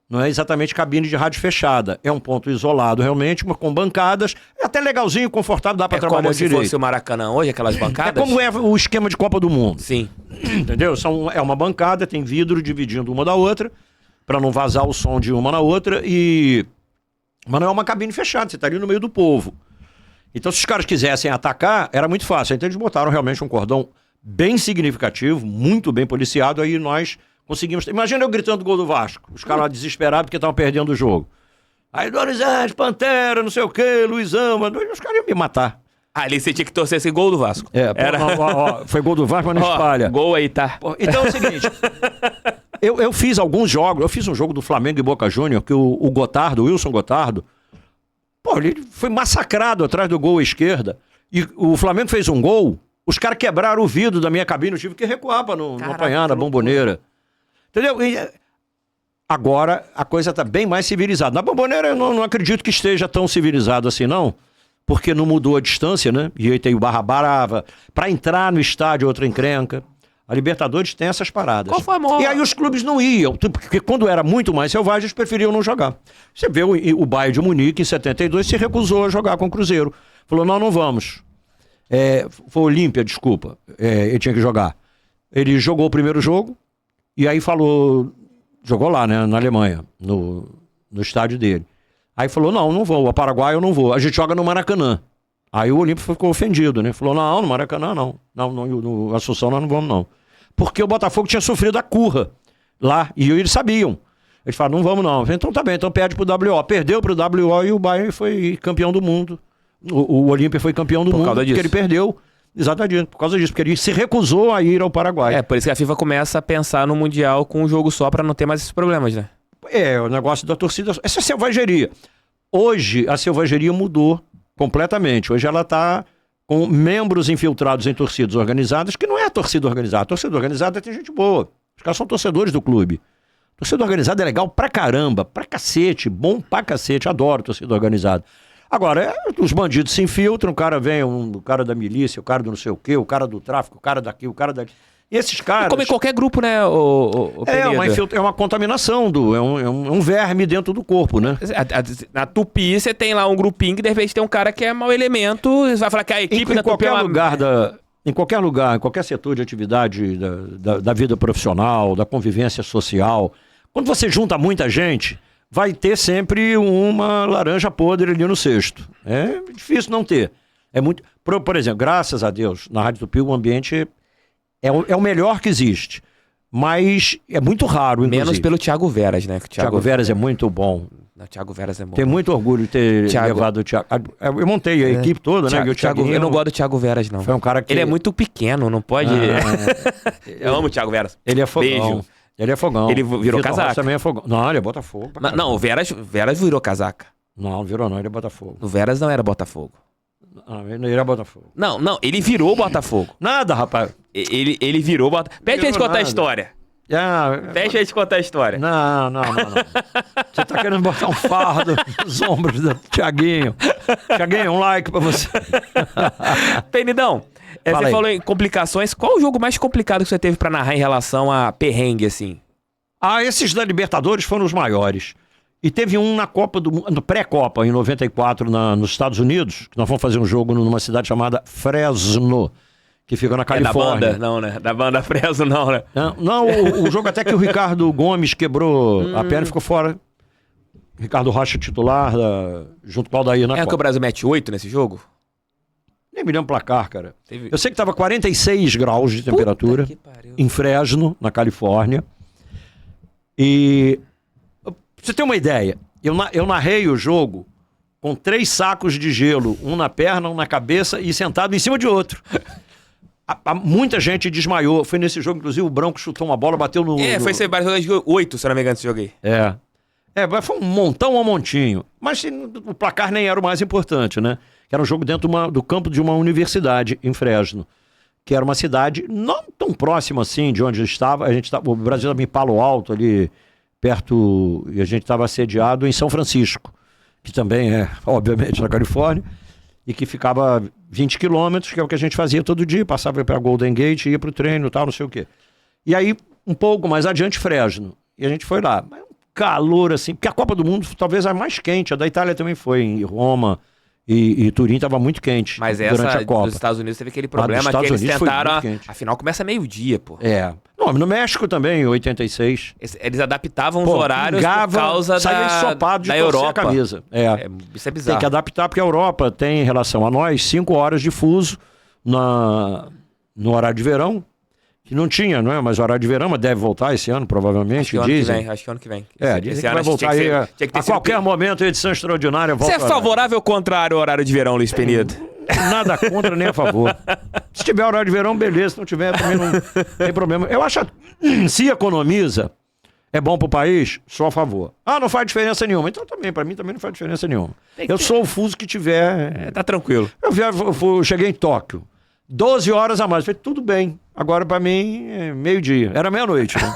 Não é exatamente cabine de rádio fechada. É um ponto isolado, realmente, mas com bancadas. É até legalzinho, confortável, dá para trabalhar direito. É como se fosse o Maracanã hoje, aquelas bancadas? É como é o esquema de Copa do Mundo. Sim. Entendeu? É uma bancada, tem vidro dividindo uma da outra, para não vazar o som de uma na outra. Mas não é uma cabine fechada, você está ali no meio do povo. Então, se os caras quisessem atacar, era muito fácil. Então, eles botaram realmente um cordão bem significativo, muito bem policiado, aí nós conseguimos... Imagina eu gritando gol do Vasco, os caras lá desesperados porque estavam perdendo o jogo. Aí, Donizete, Pantera, não sei o quê, Luizão, os caras iam me matar. Ali você tinha que torcer esse gol do Vasco. Foi gol do Vasco, mas não espalha. Gol aí, tá. Então é o seguinte, eu fiz alguns jogos, eu fiz um jogo do Flamengo e Boca Júnior, que o Gotardo, o Wilson Gotardo, ele foi massacrado atrás do gol à esquerda, e o Flamengo fez um gol, os caras quebraram o vidro da minha cabine, eu tive que recuar pra não apanhar na bomboneira. Entendeu? Agora a coisa tá bem mais civilizada. Na bomboneira eu não acredito que esteja tão civilizado assim, não. Porque não mudou a distância, né? E aí tem o Barra Brava. Pra entrar no estádio, outra encrenca. A Libertadores tem essas paradas. Qual foi a maior? E aí os clubes não iam. Porque quando era muito mais selvagem, eles preferiam não jogar. Você vê o Bayern de Munique, em 72, se recusou a jogar com o Cruzeiro. Falou, não vamos. Foi o Olímpia, desculpa. Ele tinha que jogar. Ele jogou o primeiro jogo. E aí falou... Jogou lá, né? Na Alemanha. No estádio dele. Aí falou, não vou, o Paraguai eu não vou, a gente joga no Maracanã. Aí o Olímpio ficou ofendido, né? Falou, no Maracanã não, no Assunção nós não vamos não. Porque o Botafogo tinha sofrido a curra lá, e eles sabiam. Eles falaram, não vamos não. Falei, então tá bem, então perde pro WO. Perdeu pro WO e o Bayern foi campeão do mundo. O Olímpia foi campeão do mundo porque ele perdeu. Exatamente, por causa disso, porque ele se recusou a ir ao Paraguai. Por isso que a FIFA começa a pensar no Mundial com um jogo só pra não ter mais esses problemas, né? O negócio da torcida... Essa selvageria. Hoje, a selvageria mudou completamente. Hoje ela está com membros infiltrados em torcidas organizadas, que não é a torcida organizada. A torcida organizada tem gente boa. Os caras são torcedores do clube. Torcida organizada é legal pra caramba, pra cacete, bom pra cacete. Adoro torcida organizada. Agora, os bandidos se infiltram, o cara vem, o cara da milícia, o cara do não sei o quê, o cara do tráfico, o cara daqui, o cara da... E esses caras... Como em qualquer grupo, né, é uma contaminação, é um verme dentro do corpo, né? Na Tupi, você tem lá um grupinho que de repente tem um cara que é mau elemento, você vai falar que a equipe da Tupi é uma... Em qualquer lugar, em qualquer setor de atividade da vida profissional, da convivência social, quando você junta muita gente, vai ter sempre uma laranja podre ali no cesto. É difícil não ter. É muito... Por exemplo, graças a Deus, na Rádio Tupi o ambiente... É o melhor que existe, mas é muito raro, inclusive. Menos pelo Thiago Veras, né? Thiago Veras é muito bom. O Thiago Veras é bom. Tenho muito orgulho de ter levado o Thiago. Eu montei a equipe toda, né? Eu não gosto do Thiago Veras, não. Foi um cara que... Ele é muito pequeno, não pode... Eu amo o Thiago Veras. Ele é fogão. Beijo. Ele é fogão. Ele virou casaca. Também é fogão. Não, ele é Botafogo. Não, o Veras virou casaca. Não virou não, ele é Botafogo. O Veras não era Botafogo. Ele era Botafogo. Não, ele virou Botafogo. Nada, rapaz. Ele virou Botafogo. Pede pra gente contar a história. Pede pra gente contar a história. Não. Você tá querendo botar um fardo nos ombros do Thiaguinho. Thiaguinho, um like pra você. Penidão, você falou em complicações. Qual o jogo mais complicado que você teve pra narrar em relação a perrengue, assim? Esses da Libertadores foram os maiores. E teve um na Copa do Mundo, pré-Copa, em 94, nos Estados Unidos, que nós fomos fazer um jogo numa cidade chamada Fresno, que fica na Califórnia. Da banda, não, né? Da banda Fresno, não, né? Não, o jogo até que o Ricardo Gomes quebrou a perna e ficou fora. Ricardo Rocha titular, junto com o Aldair na Copa. Que o Brasil mete 8 nesse jogo? Nem me lembro o placar, cara. Teve... Eu sei que estava 46 graus de temperatura em Fresno, na Califórnia. E pra você ter uma ideia, eu narrei o jogo com 3 sacos de gelo, um na perna, um na cabeça e sentado em cima de outro. Muita gente desmaiou. Foi nesse jogo, inclusive, o Branco chutou uma bola, bateu no... foi esse Barcelona de 8, se eu não me engano, esse jogo aí. Foi um montão a montinho. Mas o placar nem era o mais importante, né? Que era um jogo dentro do campo de uma universidade em Fresno, que era uma cidade não tão próxima assim de onde estava. O Brasil estava em Palo Alto, ali perto, e a gente estava sediado em São Francisco, que também é, obviamente, na Califórnia, e que ficava 20 quilômetros, que é o que a gente fazia todo dia, passava para Golden Gate, ia para o treino e tal, não sei o quê. E aí, um pouco mais adiante, Fresno. E a gente foi lá. Calor, assim, porque a Copa do Mundo talvez a mais quente, a da Itália também foi, em Roma e Turim estava muito quente. Mas durante a Copa. Dos Estados Unidos teve aquele problema que eles tentaram, afinal começa meio-dia, pô. Não, no México também, em 86. Eles adaptavam os horários por causa da Europa. A camisa. Isso é bizarro. Tem que adaptar, porque a Europa tem, em relação a nós, 5 horas de fuso no horário de verão. Que não tinha, não é? Mas o horário de verão, mas deve voltar esse ano, provavelmente, dizem. Acho que ano que vem. Dizem que vai voltar aí a qualquer momento, a edição extraordinária volta. Você é favorável ou contrário ao horário de verão, Luiz Penido? Nada contra, nem a favor. Se tiver horário de verão, beleza. Se não tiver, também não tem problema. Eu acho que se economiza, é bom pro país, sou a favor. Não faz diferença nenhuma. Então também, pra mim também não faz diferença nenhuma. Eu sou o fuso que tiver... tá tranquilo. Eu cheguei em Tóquio. 12 horas a mais. Falei, tudo bem. Agora pra mim é meio-dia. Era meia-noite. Né?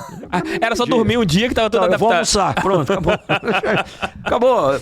Era só dormir um dia que tava tudo adaptado. Vou almoçar. Pronto, acabou. Acabou.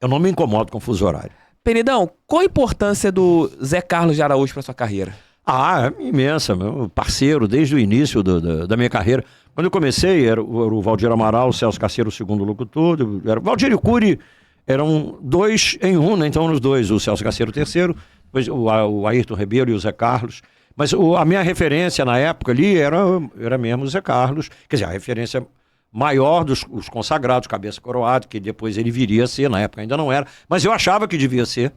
Eu não me incomodo com o fuso horário. Penidão, qual a importância do Zé Carlos de Araújo pra sua carreira? É imensa. Meu parceiro desde o início da minha carreira. Quando eu comecei, era o Valdir Amaral, o Celso Carceiro, o segundo locutor. Era o Valdir e o Cury eram 2 em 1, né? Então, os 2. O Celso Carceiro, o terceiro. Depois o Ayrton Ribeiro e o Zé Carlos. Mas a minha referência na época ali era mesmo o Zé Carlos. Quer dizer, a referência maior dos os consagrados, cabeça coroado, que depois ele viria a ser, na época ainda não era. Mas eu achava que devia ser.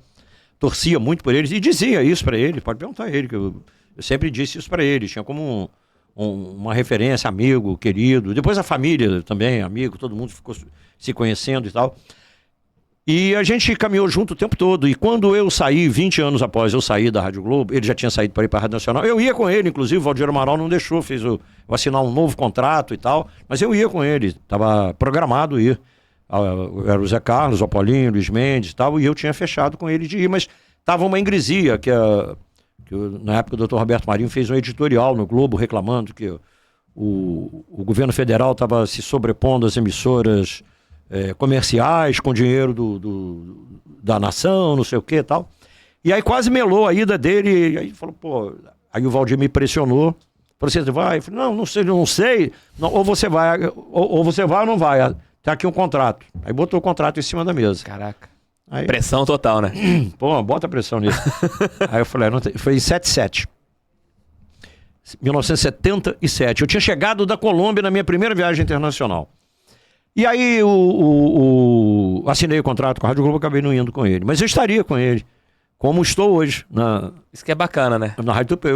Torcia muito por eles e dizia isso para ele. Pode perguntar a ele, que eu sempre disse isso para ele. Tinha como uma referência, amigo, querido. Depois a família também, amigo, todo mundo ficou se conhecendo e tal. E a gente caminhou junto o tempo todo. E quando eu saí, 20 anos após eu sair da Rádio Globo, ele já tinha saído para ir para a Rádio Nacional. Eu ia com ele, inclusive, o Valdir Amaral não deixou, fez eu assinar um novo contrato e tal. Mas eu ia com ele, estava programado ir. Era o Zé Carlos, o Paulinho, o Luiz Mendes e tal. E eu tinha fechado com ele de ir, mas estava uma ingresia, na época o Dr. Roberto Marinho fez um editorial no Globo reclamando que o governo federal estava se sobrepondo às emissoras comerciais com dinheiro da nação, não sei o que e tal. E aí quase melou a ida dele, e aí falou, aí o Valdir me pressionou, falou, você vai? Eu falei, não sei, ou você vai ou não vai, tem aqui um contrato. Aí botou o contrato em cima da mesa. Caraca. Aí, pressão total, né? Bota pressão nisso. Aí eu falei, foi em 1977. Eu tinha chegado da Colômbia na minha primeira viagem internacional. E aí assinei o contrato com a Rádio Globo, acabei não indo com ele. Mas eu estaria com ele, como estou hoje. Isso que é bacana, né? Na Rádio Tupi.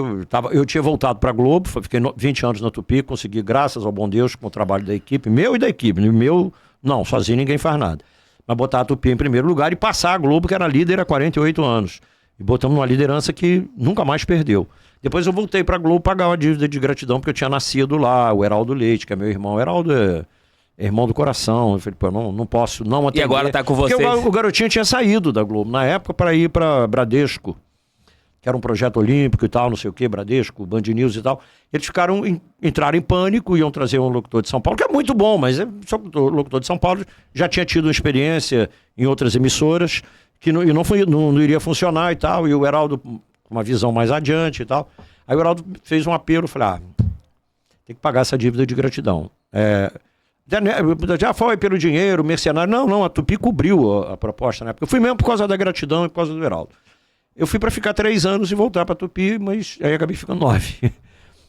Eu tinha voltado para a Globo, fiquei 20 anos na Tupi, consegui, graças ao bom Deus, com o trabalho da equipe, meu e da equipe. Meu, não, sozinho ninguém faz nada. Mas botar a Tupi em primeiro lugar e passar a Globo, que era líder há 48 anos. E botamos uma liderança que nunca mais perdeu. Depois eu voltei para a Globo pagar uma dívida de gratidão, porque eu tinha nascido lá, o Heraldo Leite, que é meu irmão. O Heraldo é irmão do coração. Eu falei, não posso não atender. E agora tá com você? Porque o garotinho tinha saído da Globo na época para ir para Bradesco, que era um projeto olímpico e tal, não sei o que, Bradesco, Band News e tal. Eles entraram em pânico, iam trazer um locutor de São Paulo, que é muito bom, mas só o locutor de São Paulo já tinha tido uma experiência em outras emissoras que não iria funcionar e tal, e o Heraldo com uma visão mais adiante e tal. Aí o Heraldo fez um apelo, eu falei, tem que pagar essa dívida de gratidão. Já foi pelo dinheiro, mercenário. Não, a Tupi cobriu a proposta na época. Eu fui mesmo por causa da gratidão e por causa do Heraldo. Eu fui para ficar 3 anos e voltar para Tupi, mas aí acabei ficando 9.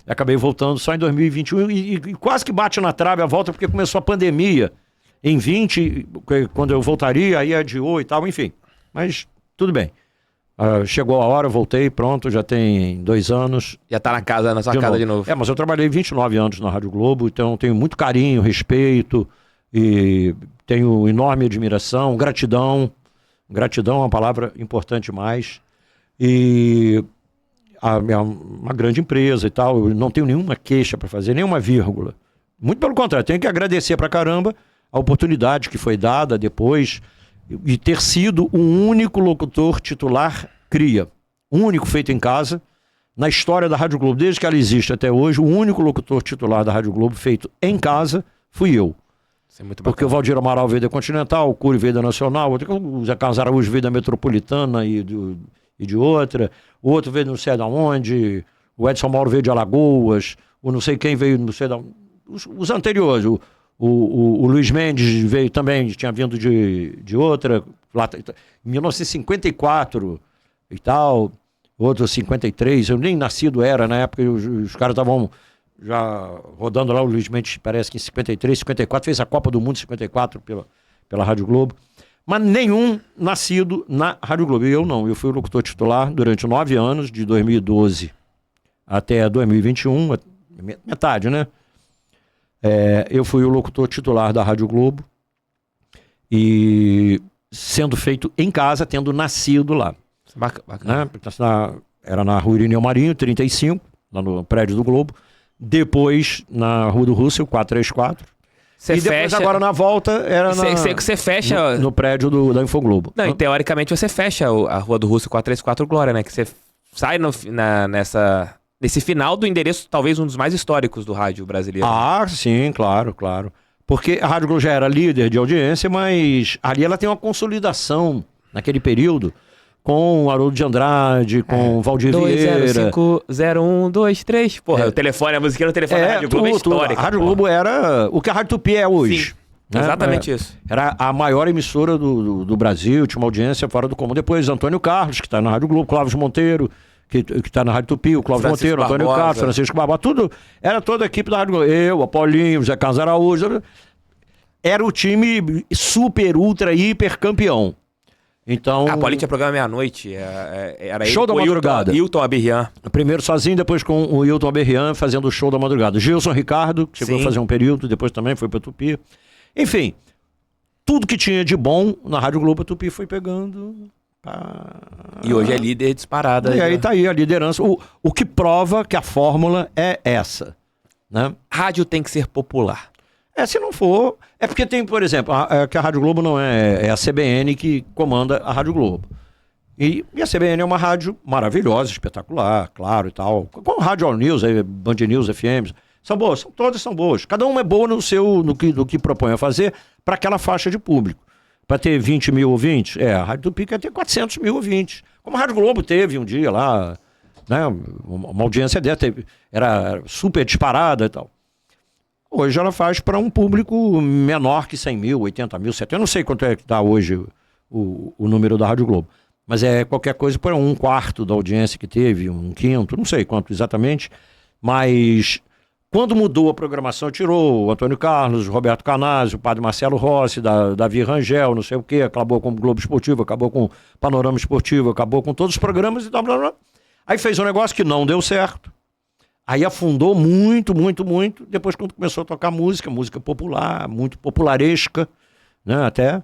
Acabei voltando só em 2021 e quase que bate na trave a volta, porque começou a pandemia. Em 20, quando eu voltaria, aí adiou e tal, enfim. Mas tudo bem. Chegou a hora, eu voltei, pronto, já tem 2 anos. Já tá na sua casa de novo. Mas eu trabalhei 29 anos na Rádio Globo, então tenho muito carinho, respeito e tenho enorme admiração, gratidão. Gratidão é uma palavra importante demais. E é uma grande empresa e tal, eu não tenho nenhuma queixa para fazer, nenhuma vírgula. Muito pelo contrário, tenho que agradecer pra caramba a oportunidade que foi dada depois de ter sido o único locutor titular cria. O único feito em casa, na história da Rádio Globo, desde que ela existe até hoje, o único locutor titular da Rádio Globo feito em casa fui eu. Isso é muito Porque o Valdir Amaral veio da Continental, o Cury veio da Nacional, o Zé Carlos Araújo veio da Metropolitana e de outra, o outro veio não sei de onde, o Edson Mauro veio de Alagoas, o não sei quem veio não sei de onde. Os anteriores, o Luiz Mendes veio também, tinha vindo de outra, lá, em 1954 e tal, outro 53, eu nem nascido era, na época os caras estavam já rodando lá, o Luiz Mendes parece que em 53, 54, fez a Copa do Mundo em 54 pela Rádio Globo, mas nenhum nascido na Rádio Globo, e eu não, eu fui o locutor titular durante 9 anos, de 2012 até 2021, metade, né? Eu fui o locutor titular da Rádio Globo e sendo feito em casa, tendo nascido lá. Bacana. Né? Era na Rua Irineu Marinho, 35, lá no prédio do Globo. Depois na Rua do Russell, 434. E depois agora na volta era Você fecha... no prédio da Infoglobo. Não, e teoricamente você fecha a Rua do Russell 434 Glória, né? Que você sai nesse final do endereço, talvez um dos mais históricos do rádio brasileiro. Ah, sim, claro. Porque a Rádio Globo já era líder de audiência, mas ali ela tem uma consolidação naquele período com o Haroldo de Andrade, com o Valdir Vieira. 205-0123. Porra, o telefone, a musiquinha no telefone da Rádio Globo é histórica. A Rádio Globo era o que a Rádio Tupi é hoje. Né? Exatamente isso. Era a maior emissora do Brasil, tinha uma audiência fora do comum. Depois Antônio Carlos, que está na Rádio Globo, Clóvis Monteiro, que está na Rádio Tupi, o Clóvis Monteiro, Antônio Carlos, Francisco Barbosa, tudo. Era toda a equipe da Rádio Globo. Eu, Apolinho, Zé Carlos Araújo. Era o time super, ultra, hiper campeão. Então... A Paulinho tinha programa meia-noite. Era show da madrugada. Hilton Aberrian. Primeiro sozinho, depois com o Hilton Aberrian fazendo o show da madrugada. Gilson Ricardo, que chegou a fazer um período, depois também foi pra Tupi. Enfim, tudo que tinha de bom na Rádio Globo, a Tupi foi pegando. E hoje é líder disparada. E aí tá aí a liderança. O que prova que a fórmula é essa. Né? Rádio tem que ser popular. Se não for... É porque tem, por exemplo, que a Rádio Globo não é a CBN que comanda a Rádio Globo. E a CBN é uma rádio maravilhosa, espetacular, claro e tal. Com Rádio All News, Band News, FM, são boas, todas são boas. Cada uma é boa no que propõe a fazer para aquela faixa de público. Para ter 20 mil ouvintes, a Rádio Tupi quer ter 400 mil ouvintes. Como a Rádio Globo teve um dia lá, né, uma audiência dessa, era super disparada e tal. Hoje ela faz para um público menor que 100 mil, 80 mil, 70. Eu não sei quanto é que está hoje o número da Rádio Globo. Mas é qualquer coisa para 1/4 da audiência que teve, 1/5, não sei quanto exatamente. Mas quando mudou a programação, tirou o Antônio Carlos, o Roberto Canazzo, o Padre Marcelo Rossi, Davi Rangel, não sei o quê, acabou com o Globo Esportivo, acabou com o Panorama Esportivo, acabou com todos os programas e tal, blá, blá. Aí fez um negócio que não deu certo. Aí afundou muito. Depois, quando começou a tocar música popular, muito popularesca, né, até.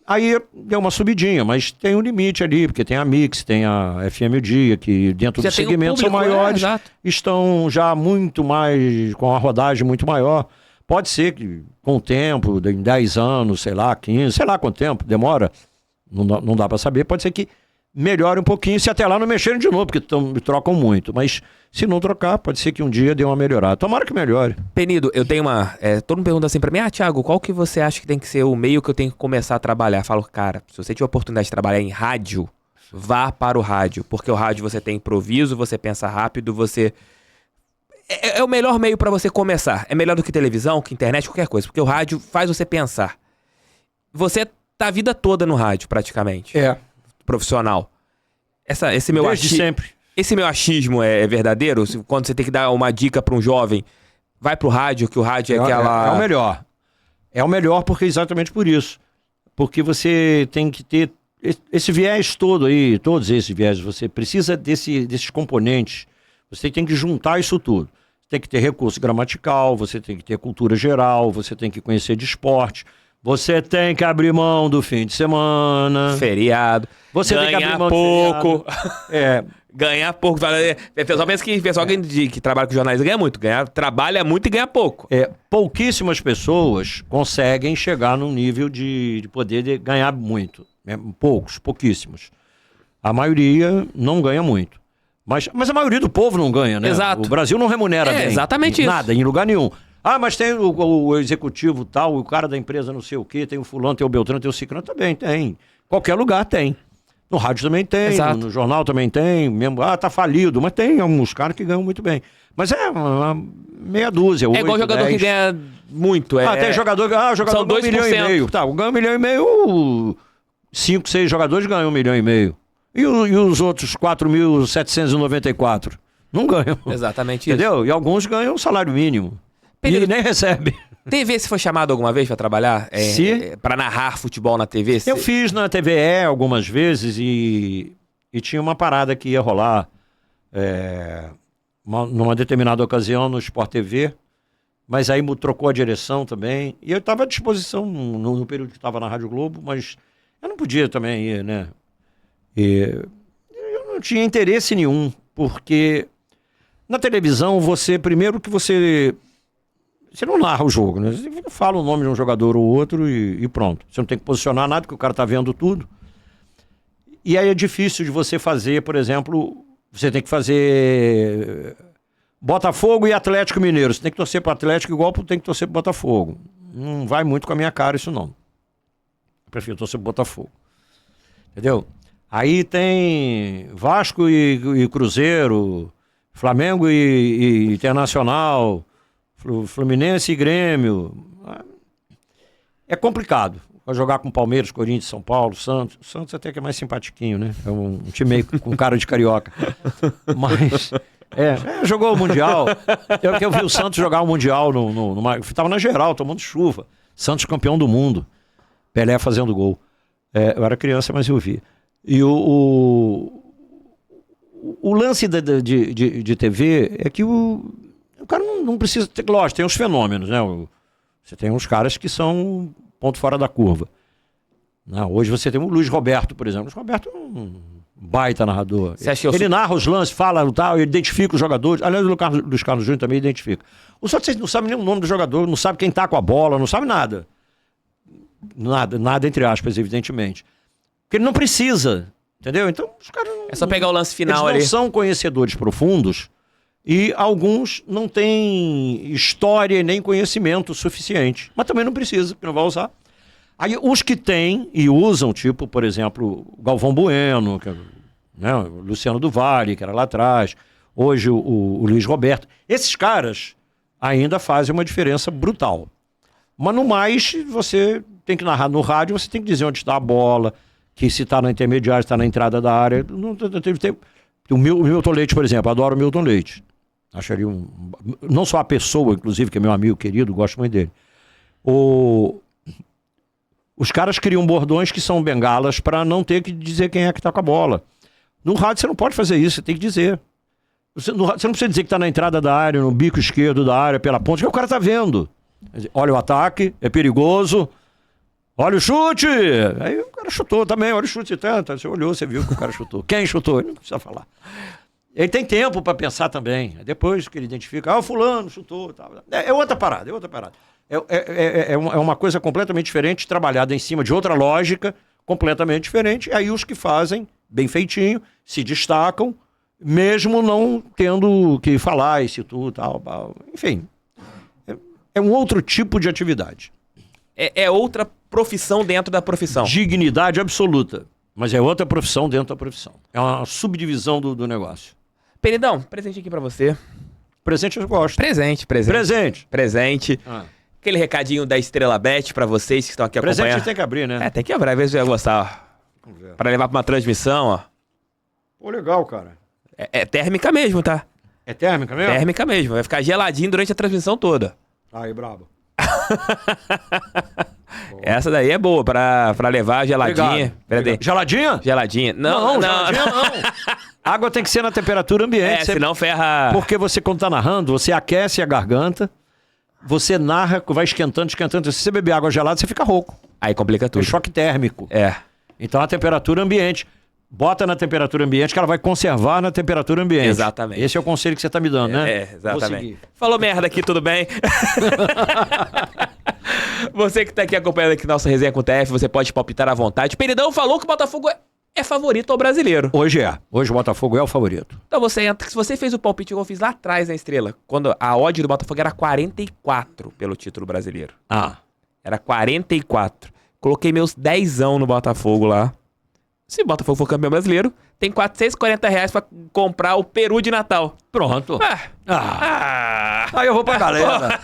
Aí deu uma subidinha, mas tem um limite ali, porque tem a Mix, tem a FM O Dia, que dentro do segmento são maiores, estão já muito mais, com a rodagem muito maior. Pode ser que com o tempo, em 10 anos, sei lá, 15, sei lá quanto tempo, demora, não dá para saber, pode ser que melhore um pouquinho, se até lá não mexerem de novo, porque trocam muito, mas se não trocar, pode ser que um dia dê uma melhorada. Tomara que melhore. Penido, eu tenho todo mundo pergunta assim pra mim, Thiago, qual que você acha que tem que ser o meio que eu tenho que começar a trabalhar? Eu falo, cara, se você tiver a oportunidade de trabalhar em rádio, vá para o rádio, porque o rádio você tem improviso, você pensa rápido, você... É o melhor meio pra você começar. É melhor do que televisão, que internet, qualquer coisa, porque o rádio faz você pensar. Você tá a vida toda no rádio, praticamente. Profissional. Esse meu Desde sempre. Esse meu achismo é verdadeiro? Quando você tem que dar uma dica para um jovem, vai pro rádio, que o rádio é aquela... É o melhor. É o melhor porque exatamente por isso. Porque você tem que ter esse viés todo aí, todos esses viés, você precisa desses componentes. Você tem que juntar isso tudo. Você tem que ter recurso gramatical, você tem que ter cultura geral, você tem que conhecer de esporte, você tem que abrir mão do fim de semana. Feriado. Você tem que abrir ganhar mão pouco. É. Ganhar pouco. O pessoal pensa que o pessoal que trabalha com jornalismo ganha muito. Trabalha muito e ganha pouco. Pouquíssimas pessoas conseguem chegar num nível de poder ganhar muito. Pouquíssimos. A maioria não ganha muito. Mas a maioria do povo não ganha, né? Exato. O Brasil não remunera bem. Exatamente isso. Nada, em lugar nenhum. Ah, mas tem o executivo tal, o cara da empresa não sei o quê, tem o fulano, tem o Beltrano, tem o Cicrano, também tem. Qualquer lugar tem. No rádio também tem, no jornal também tem, mesmo, tá falido, mas tem alguns caras que ganham muito bem. Mas é uma meia dúzia, 8, igual jogador 10. que ganha muito. Tem jogador são ganha 1,5 milhão. Tá, ganha 1,5 milhão, 5, 6 jogadores ganham 1,5 milhão. E os outros 4.794? Não ganham. Exatamente Entendeu? isso. E alguns ganham o salário mínimo. E ele nem recebe. TV, se foi chamado alguma vez para trabalhar? Para narrar futebol na TV? Eu fiz na TVE algumas vezes e tinha uma parada que ia rolar numa determinada ocasião no Sport TV, mas aí trocou a direção também. E eu estava à disposição no período que estava na Rádio Globo, mas eu não podia também ir, né? E eu não tinha interesse nenhum, porque na televisão primeiro que você não narra o jogo, né? Você fala o nome de um jogador ou outro e pronto. Você não tem que posicionar nada, porque o cara tá vendo tudo. E aí é difícil de você fazer, por exemplo, você tem que fazer Botafogo e Atlético Mineiro. Você tem que torcer pro Atlético igual tem que torcer pro Botafogo. Não vai muito com a minha cara isso não. Eu prefiro torcer pro Botafogo. Entendeu? Aí tem Vasco e Cruzeiro, Flamengo e Internacional, Fluminense e Grêmio. É complicado. Vai jogar com Palmeiras, Corinthians, São Paulo, Santos. Santos até que é mais simpatiquinho, né? É um time meio com cara de carioca. Mas jogou o Mundial. Eu vi o Santos jogar o Mundial tava na geral, tomando chuva. Santos campeão do mundo. Pelé fazendo gol. Eu era criança, mas eu vi. E o lance de TV é que o cara não precisa ter. Lógico, tem os fenômenos, né? Você tem uns caras que são ponto fora da curva. Hoje você tem o Luiz Roberto, por exemplo. O Luiz Roberto é um baita narrador. Ele narra os lances, fala e tal, ele identifica os jogadores. Aliás, o Luiz Carlos Júnior também identifica. Os outros não sabem nem o nome do jogador, não sabem quem tá com a bola, não sabe nada. Nada entre aspas, evidentemente. Porque ele não precisa, entendeu? Então, os caras é só pegar o lance final ali. Eles não são conhecedores profundos e alguns não têm história nem conhecimento suficiente. Mas também não precisa, porque não vai usar. Aí os que têm e usam, tipo, por exemplo, o Galvão Bueno, o Luciano do Vale, que era lá atrás, hoje o Luiz Roberto. Esses caras ainda fazem uma diferença brutal. Mas no mais, você tem que narrar no rádio, você tem que dizer onde está a bola, que se está na intermediária, se está na entrada da área. O Milton Leite, por exemplo, adoro o Milton Leite. Acho ele não só a pessoa, inclusive, que é meu amigo querido, gosto muito dele. Os caras criam bordões que são bengalas para não ter que dizer quem é que está com a bola. No rádio você não pode fazer isso, você tem que dizer. Você não precisa dizer que está na entrada da área, no bico esquerdo da área, pela ponta, que o cara está vendo. Olha o ataque, é perigoso. Olha o chute! Aí o cara chutou também, olha o chute. Você olhou, você viu que o cara chutou. Quem chutou? Ele não precisa falar. Ele tem tempo para pensar também. Depois que ele identifica, o fulano chutou. Tá. É outra parada, É uma coisa completamente diferente, trabalhada em cima de outra lógica, completamente diferente. Aí os que fazem, bem feitinho, se destacam, mesmo não tendo que falar isso tudo, tal. Enfim, é um outro tipo de atividade. É outra profissão dentro da profissão. Dignidade absoluta. Mas é outra profissão dentro da profissão. É uma subdivisão do negócio. Peridão, presente aqui pra você. Presente eu gosto. Presente. Presente. Aquele recadinho da Estrela Bet pra vocês que estão aqui acompanhando. Presente tem que abrir, né? Tem que abrir, às vezes eu ia gostar. Vamos ver. Pra levar pra uma transmissão, ó. Pô, legal, cara. É térmica mesmo, tá? É térmica mesmo? Térmica mesmo. Vai ficar geladinho durante a transmissão toda. Aí, brabo. Essa daí é boa pra levar geladinha. Obrigado. Geladinha? Geladinha. Não. Geladinha não. Água tem que ser na temperatura ambiente. Senão ferra... Porque você, quando tá narrando, você aquece a garganta, você narra, vai esquentando. Se você beber água gelada, você fica rouco. Aí complica tudo. É choque térmico. É. Então a temperatura ambiente. Bota na temperatura ambiente que ela vai conservar na temperatura ambiente. Exatamente. Esse é o conselho que você tá me dando, né? Exatamente. Falou merda aqui, tudo bem? Você que tá aqui acompanhando aqui nossa resenha com o TF, você pode palpitar à vontade. Peridão falou que o Botafogo é favorito ao brasileiro. Hoje é. Hoje o Botafogo é o favorito. Então você entra, se você fez o palpite que eu fiz lá atrás na Estrela, quando a odd do Botafogo era 44 pelo título brasileiro. Era 44. Coloquei meus 10ão no Botafogo lá. Se o Botafogo for campeão brasileiro, tem R$440 pra comprar o peru de Natal. Pronto. Aí eu vou pra galera.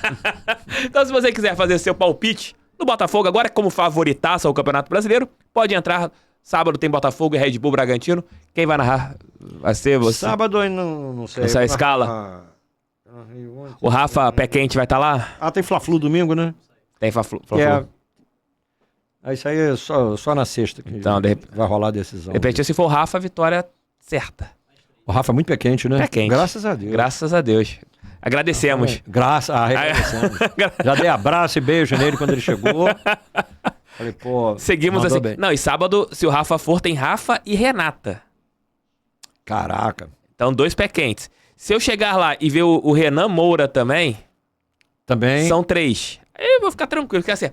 Então se você quiser fazer seu palpite no Botafogo, agora como favoritaço ao Campeonato Brasileiro, pode entrar. Sábado tem Botafogo e Red Bull Bragantino. Quem vai narrar? Vai ser você? Sábado eu não sei. Essa escala. O Rafa Pé Quente vai estar lá? Tem Fla-Flu domingo, né? Tem Fla-Flu. Isso aí é só na sexta que então, vai rolar a decisão. De repente, se for o Rafa, a vitória certa. O Rafa é muito pé quente, né? Pé quente. Graças a Deus. Graças a Deus. Agradecemos. Agradecemos. Já dei abraço e beijo nele quando ele chegou. Falei, pô. Seguimos assim. Bem. Não, e sábado, se o Rafa for, tem Rafa e Renata. Caraca. Então, 2 pé quentes. Se eu chegar lá e ver o Renan Moura também. São 3. Aí eu vou ficar tranquilo, porque assim.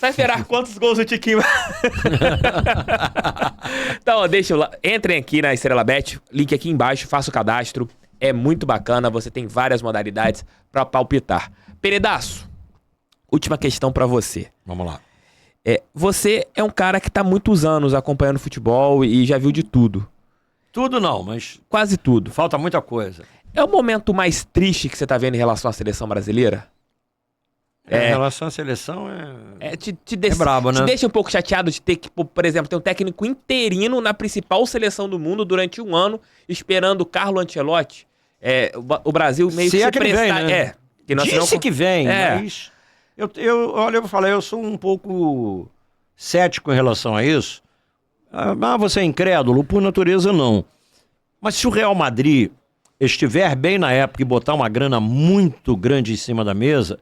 Vai esperar quantos gols o Tiquinho... Então, entrem aqui na Estrela Bet, link aqui embaixo, faça o cadastro. É muito bacana, você tem várias modalidades pra palpitar. Peredaço, última questão pra você. Vamos lá. Você é um cara que tá há muitos anos acompanhando futebol e já viu de tudo. Tudo não, mas... Quase tudo. Falta muita coisa. É o momento mais triste que você tá vendo em relação à seleção brasileira? Em relação à seleção é brabo, né? Te deixa um pouco chateado de ter que, por exemplo, ter um técnico interino na principal seleção do mundo durante um ano, esperando o Carlo Ancelotti. O Brasil meio que se prestar... Vem, né? Disse que vem, mas... Olha, eu vou falar, eu sou um pouco cético em relação a isso. Você é incrédulo? Por natureza, não. Mas se o Real Madrid estiver bem na época e botar uma grana muito grande em cima da mesa...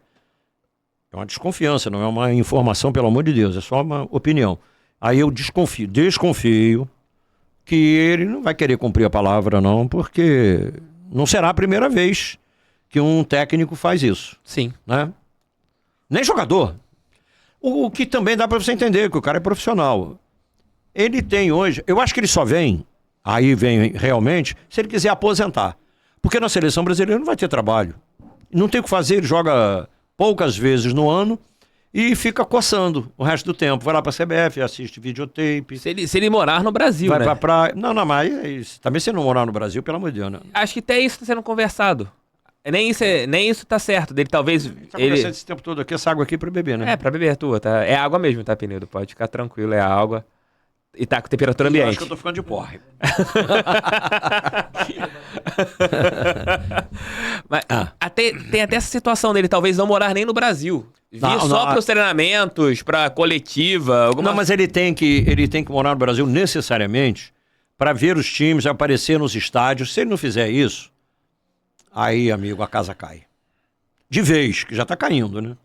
É uma desconfiança, não é uma informação, pelo amor de Deus, é só uma opinião. Aí eu desconfio que ele não vai querer cumprir a palavra, não, porque não será a primeira vez que um técnico faz isso. Sim. Né? Nem jogador. O que também dá para você entender, que o cara é profissional. Ele tem hoje, eu acho que ele só vem realmente, se ele quiser aposentar. Porque na seleção brasileira não vai ter trabalho. Não tem o que fazer, ele joga... poucas vezes no ano e fica coçando o resto do tempo. Vai lá pra CBF, assiste videotape. Se ele morar no Brasil, vai né? Pra praia. Não, mas também se ele não morar no Brasil, pelo amor de Deus, né? Acho que até isso tá sendo conversado. Nem isso tá certo. Dele talvez... Tá conversando esse tempo todo aqui, essa água aqui pra beber, né? Pra beber tua, tá? É água mesmo, tá, Penildo? Pode ficar tranquilo, é água. E tá com temperatura ambiente. Eu acho que eu tô ficando de porre. Mas tem até essa situação dele, talvez não morar nem no Brasil. Vir só pros treinamentos, pra coletiva. Não, mas ele tem que morar no Brasil necessariamente para ver os times, aparecer nos estádios. Se ele não fizer isso, aí, amigo, a casa cai. De vez, que já tá caindo, né?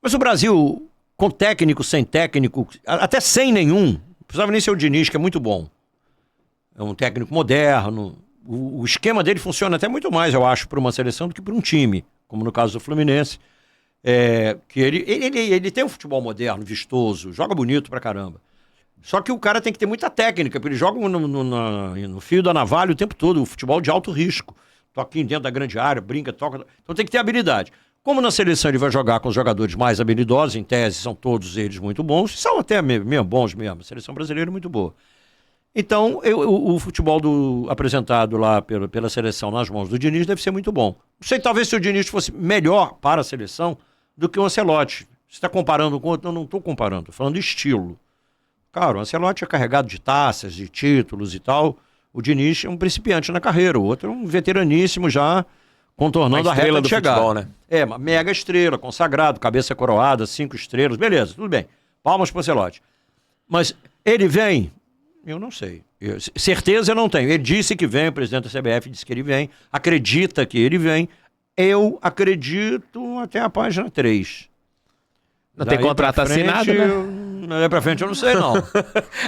Mas o Brasil, com técnico, sem técnico, até sem nenhum, não precisava nem ser o Diniz, que é muito bom. É um técnico moderno. O esquema dele funciona até muito mais, eu acho, para uma seleção do que para um time, como no caso do Fluminense. Que ele tem um futebol moderno, vistoso, joga bonito pra caramba. Só que o cara tem que ter muita técnica, porque ele joga no fio da navalha o tempo todo, o futebol de alto risco. Toquinho dentro da grande área, brinca, toca. Então tem que ter habilidade. Como na seleção ele vai jogar com os jogadores mais habilidosos, em tese são todos eles muito bons, são até mesmo bons mesmo. A seleção brasileira é muito boa. Então, o futebol apresentado lá pela seleção nas mãos do Diniz deve ser muito bom. Não sei, talvez se o Diniz fosse melhor para a seleção do que o Ancelotti. Você está comparando com outro? Não estou comparando, estou falando de estilo. Cara, o Ancelotti é carregado de taças, de títulos e tal. O Diniz é um principiante na carreira, o outro é um veteraníssimo já, contornando a reta estrela de do chegada. futebol, né? É, uma mega estrela, consagrado, cabeça coroada, 5 estrelas, beleza, tudo bem. Palmas pro Ancelotti. Mas ele vem? Eu não sei. Certeza eu não tenho. Ele disse que vem, o presidente da CBF disse que ele vem, acredita que ele vem. Eu acredito até a página 3. Não tem contrato assinado, né? Daí pra frente eu não sei, não.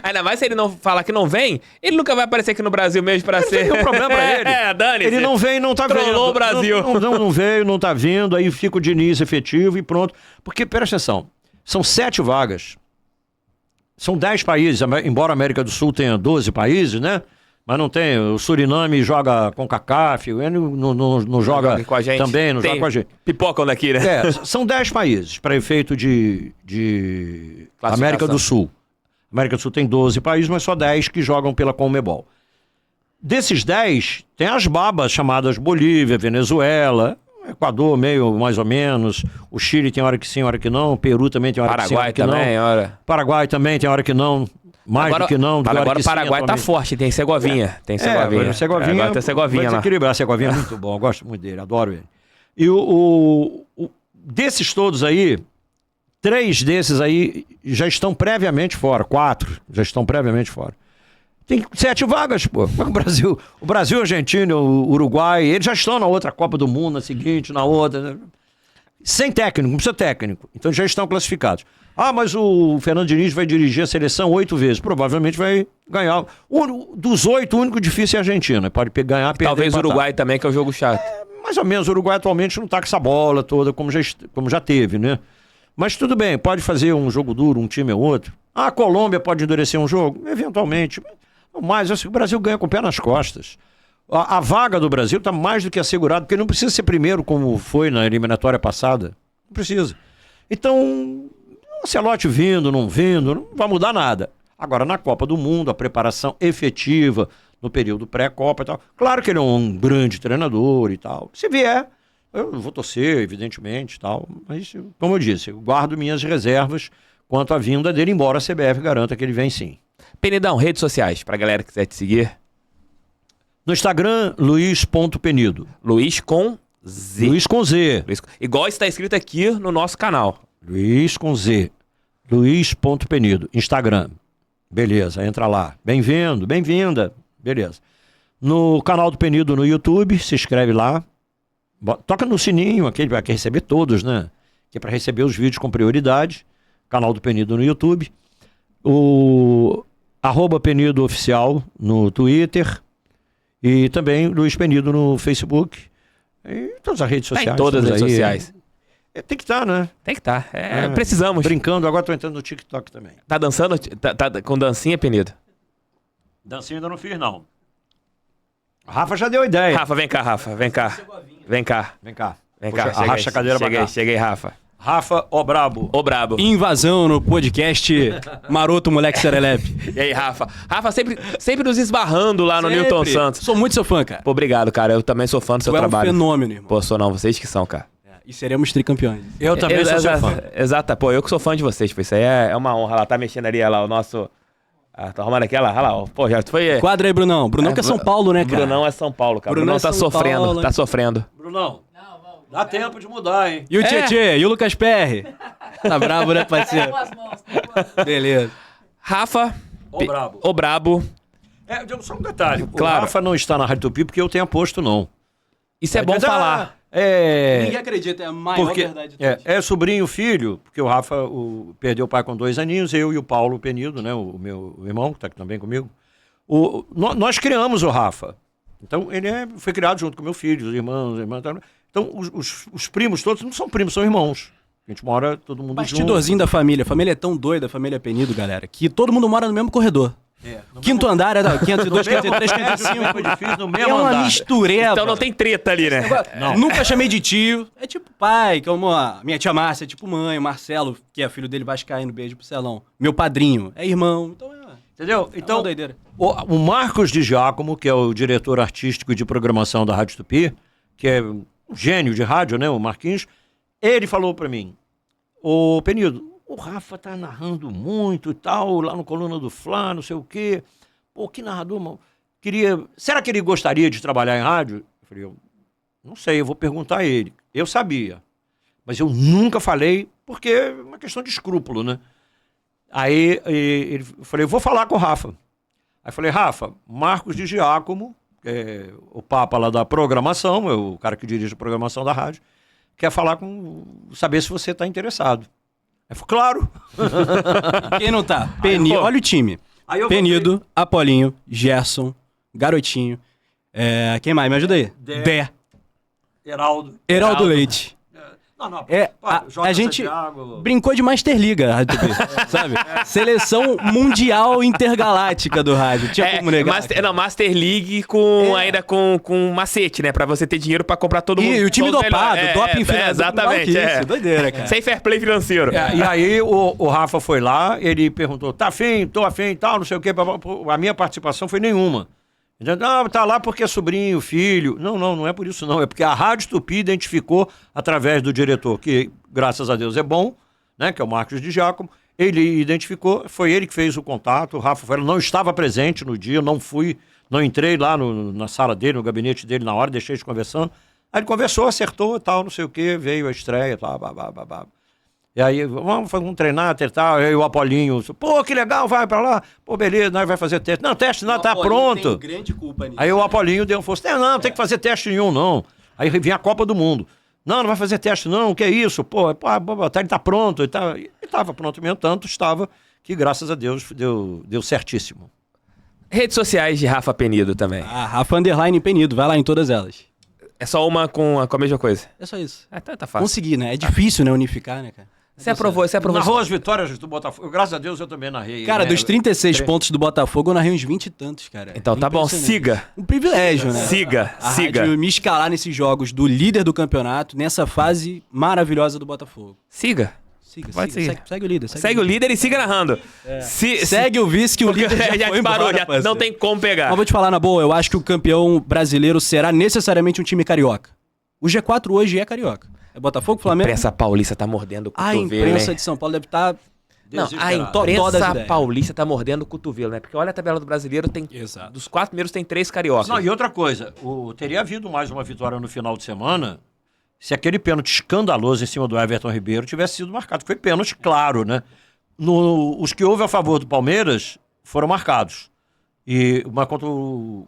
Ainda mais se ele não falar que não vem, ele nunca vai aparecer aqui no Brasil mesmo pra ser... Não tem um problema pra ele. Dane-se. Ele não vem, não tá vindo. Trollou o Brasil. Não veio, não tá vindo, aí fica o Diniz efetivo e pronto. Porque, presta atenção, são 7 vagas. São 10 países, embora a América do Sul tenha 12 países, né? Mas não tem, o Suriname joga com CACAF, ele não joga com a gente. Também, não joga com a gente. Pipocam daqui, né? São 10 países para efeito de América do Sul. América do Sul tem 12 países, mas só 10 que jogam pela Conmebol. Desses 10, tem as babas chamadas Bolívia, Venezuela, Equador meio mais ou menos, o Chile tem hora que sim, hora que não, o Peru também tem hora que sim, hora que não. Paraguai também tem hora que não. Mais agora, do que não. Agora o Paraguai tá forte, tem Segovinha. Tem Segovinha. Agora tem Segovinha lá. Desequilibrar. Segovinha é muito bom, eu gosto muito dele, adoro ele. E desses todos aí, 3 desses aí já estão previamente fora, 4 já estão previamente fora. Tem 7 vagas, pô. O Brasil, a Argentina, o Uruguai, eles já estão na outra Copa do Mundo, na seguinte, na outra. Sem técnico, não precisa técnico. Então já estão classificados. Ah, mas o Fernando Diniz vai dirigir a seleção 8 vezes. Provavelmente vai ganhar. Dos 8, o único difícil é a Argentina. Pode ganhar, perder. Talvez o Uruguai também, que é o jogo chato. Mais ou menos. O Uruguai atualmente não tá com essa bola toda, como já teve, né? Mas tudo bem, pode fazer um jogo duro, um time ou outro. A Colômbia pode endurecer um jogo? Eventualmente. Mas assim, o Brasil ganha com o pé nas costas. A vaga do Brasil está mais do que assegurada, porque não precisa ser primeiro como foi na eliminatória passada. Não precisa. Então, o Ancelotti vindo, não vai mudar nada. Agora, na Copa do Mundo, a preparação efetiva no período pré-Copa e tal. Claro que ele é um grande treinador e tal. Se vier, eu vou torcer, evidentemente e tal. Mas, como eu disse, eu guardo minhas reservas quanto à vinda dele, embora a CBF garanta que ele vem sim. Penidão, redes sociais, pra galera que quiser te seguir. No Instagram, Luiz.Penido. Luiz com Z. Luiz com Z. Igual está escrito aqui no nosso canal. Luiz com Z. Luiz.Penido. Instagram. Beleza, entra lá. Bem-vindo, bem-vinda. Beleza. No canal do Penido no YouTube, se inscreve lá. Toca no sininho, aquele vai receber todos, né? Que é para receber os vídeos com prioridade. Canal do Penido no YouTube. O @Penido Oficial no Twitter. E também Luiz Penido no Facebook. E todas as redes sociais. Em todas as redes sociais. Tem que estar, né? Tem que estar. Precisamos. Brincando, agora tô entrando no TikTok também. Tá dançando? Tá com dancinha, Penido? Dancinha ainda não fiz, não. Rafa já deu ideia. Rafa, vem cá, Rafa. Vem cá. Vem cá. Vem cá. Vem cá. Arrasta a cadeira pra cá. Cheguei, Rafa. Rafa, o brabo. O brabo. Invasão no podcast Maroto Moleque Serelepe. E aí, Rafa? Rafa sempre nos esbarrando lá no Newton Santos. Sou muito seu fã, cara. Pô, obrigado, cara. Eu também sou fã do seu trabalho. É um fenômeno, irmão. Pô, sou não. Vocês que são, cara. E seremos tricampeões. Eu também sou seu fã. Exato. Pô, eu que sou fã de vocês. Pô, isso aí é uma honra. Ela tá mexendo ali, ó, o nosso... tá arrumando aqui, olha lá. Pô, já foi... Quadra aí, Brunão. Brunão que é São Paulo, né, cara? Brunão é São Paulo, cara. Brunão tá sofrendo, Paulo, tá sofrendo. Brunão, dá tempo de mudar, hein? E o Tietê? E o Lucas Perry? Tá brabo, né, parceiro? Beleza. Rafa... O brabo. O brabo. Só um detalhe. Claro. O Rafa não está na Rádio Tupi porque eu tenho aposto, não. Isso é bom falar. Ninguém acredita, é a maior verdade de todos. É sobrinho, filho, porque o Rafa perdeu o pai com 2 aninhos, eu e o Paulo Penido, né, o meu irmão, que está aqui também comigo. Nós criamos o Rafa. Então, ele foi criado junto com meu filho, os irmãos. Então, os primos todos não são primos, são irmãos. A gente mora todo mundo Bastidorzinho junto. da família. A família é tão doida, a família Penido, galera, que todo mundo mora no mesmo corredor. Quinto andar, 502, 503, 505. No mesmo é uma andar. mistureba. Então não tem treta ali, né? Nunca chamei de tio. É tipo pai, como a minha tia Márcia é tipo mãe, o Marcelo, que é filho dele vascaíno, beijo pro Celão. Meu padrinho é irmão. Então entendeu? É então, uma doideira. O Marcos de Giacomo, que é o diretor artístico de programação da Rádio Tupi, que é um gênio de rádio, né, o Marquinhos, ele falou pra mim, ô Penido, o Rafa tá narrando muito e tal, lá no Coluna do Fla, não sei o quê. Pô, que narrador, mano. Será que ele gostaria de trabalhar em rádio? Eu falei, Não sei, eu vou perguntar a ele. Eu sabia, mas eu nunca falei, porque é uma questão de escrúpulo, né? Aí eu falei, vou falar com o Rafa. Aí falei, Rafa, Marcos de Giacomo, o papa lá da programação, o cara que dirige a programação da rádio, quer saber se você está interessado. Aí falei, claro. Quem não tá? Penido. Olha o time. Penido, Apolinho, Gerson, Garotinho. Quem mais? Me ajuda aí. Dé. Heraldo Leite. Não, a gente brincou de Masterliga, Rádio TV, sabe? Seleção mundial intergaláctica do rádio. Tinha como negar. Master League ainda com macete, né? Pra você ter dinheiro pra comprar todo mundo. E o time dopado, doping financeiro. Exatamente. Doideira, cara. Sem fair play financeiro. E aí o Rafa foi lá, ele perguntou, tá afim, tô afim e tal, não sei o quê. A minha participação foi nenhuma. Não, tá lá porque é sobrinho, filho. Não é por isso não. É porque a Rádio Tupi identificou, através do diretor, que graças a Deus é bom, né? Que é o Marcos de Giacomo. Ele identificou, foi ele que fez o contato. O Rafa Ferreira não estava presente no dia, não entrei lá na sala dele, no gabinete dele na hora, deixei eles conversando. Aí ele conversou, acertou e tal, não sei o quê, veio a estreia, tal, babá. E aí, vamos treinar, tal. Aí o Apolinho, pô, que legal, vai pra lá. Pô, beleza, nós vai fazer teste. Não, teste não, tá pronto. Tem grande culpa nisso. Aí o Apolinho deu um força. Não tem que fazer teste nenhum, não. Aí vinha a Copa do Mundo. Não vai fazer teste não, o que é isso? Pô, ele tá pronto. E tava pronto mesmo, tanto estava que, graças a Deus, deu certíssimo. Redes sociais de Rafa Penido também. Rafa _ Penido, vai lá em todas elas. É só uma com a mesma coisa? É só isso. Tá fácil. Consegui, né? É difícil, né, unificar, né, cara? Você aprovou. Narrou as vitórias do Botafogo. Graças a Deus eu também narrei. Cara, dos 36 pontos do Botafogo, eu narrei uns 20 e tantos, cara. Então tá bom, siga. Um privilégio, né? Siga. Rádio me escalar nesses jogos do líder do campeonato, nessa fase maravilhosa do Botafogo. Siga. Pode seguir. Segue o líder. Segue o líder e siga narrando. Segue o vice que o líder já foi parou, embora, não tem como pegar. Mas vou te falar na boa, eu acho que o campeão brasileiro será necessariamente um time carioca. O G4 hoje é carioca. É Botafogo, Flamengo. A imprensa paulista tá mordendo o cotovelo, A imprensa de São Paulo deve estar... A imprensa paulista tá mordendo o cotovelo, né? Porque olha a tabela do brasileiro, Exato. Dos 4 primeiros tem 3 cariocas. Não, e outra coisa, teria havido mais uma vitória no final de semana se aquele pênalti escandaloso em cima do Everton Ribeiro tivesse sido marcado. Foi pênalti, claro, né? Os que houve a favor do Palmeiras foram marcados. Mas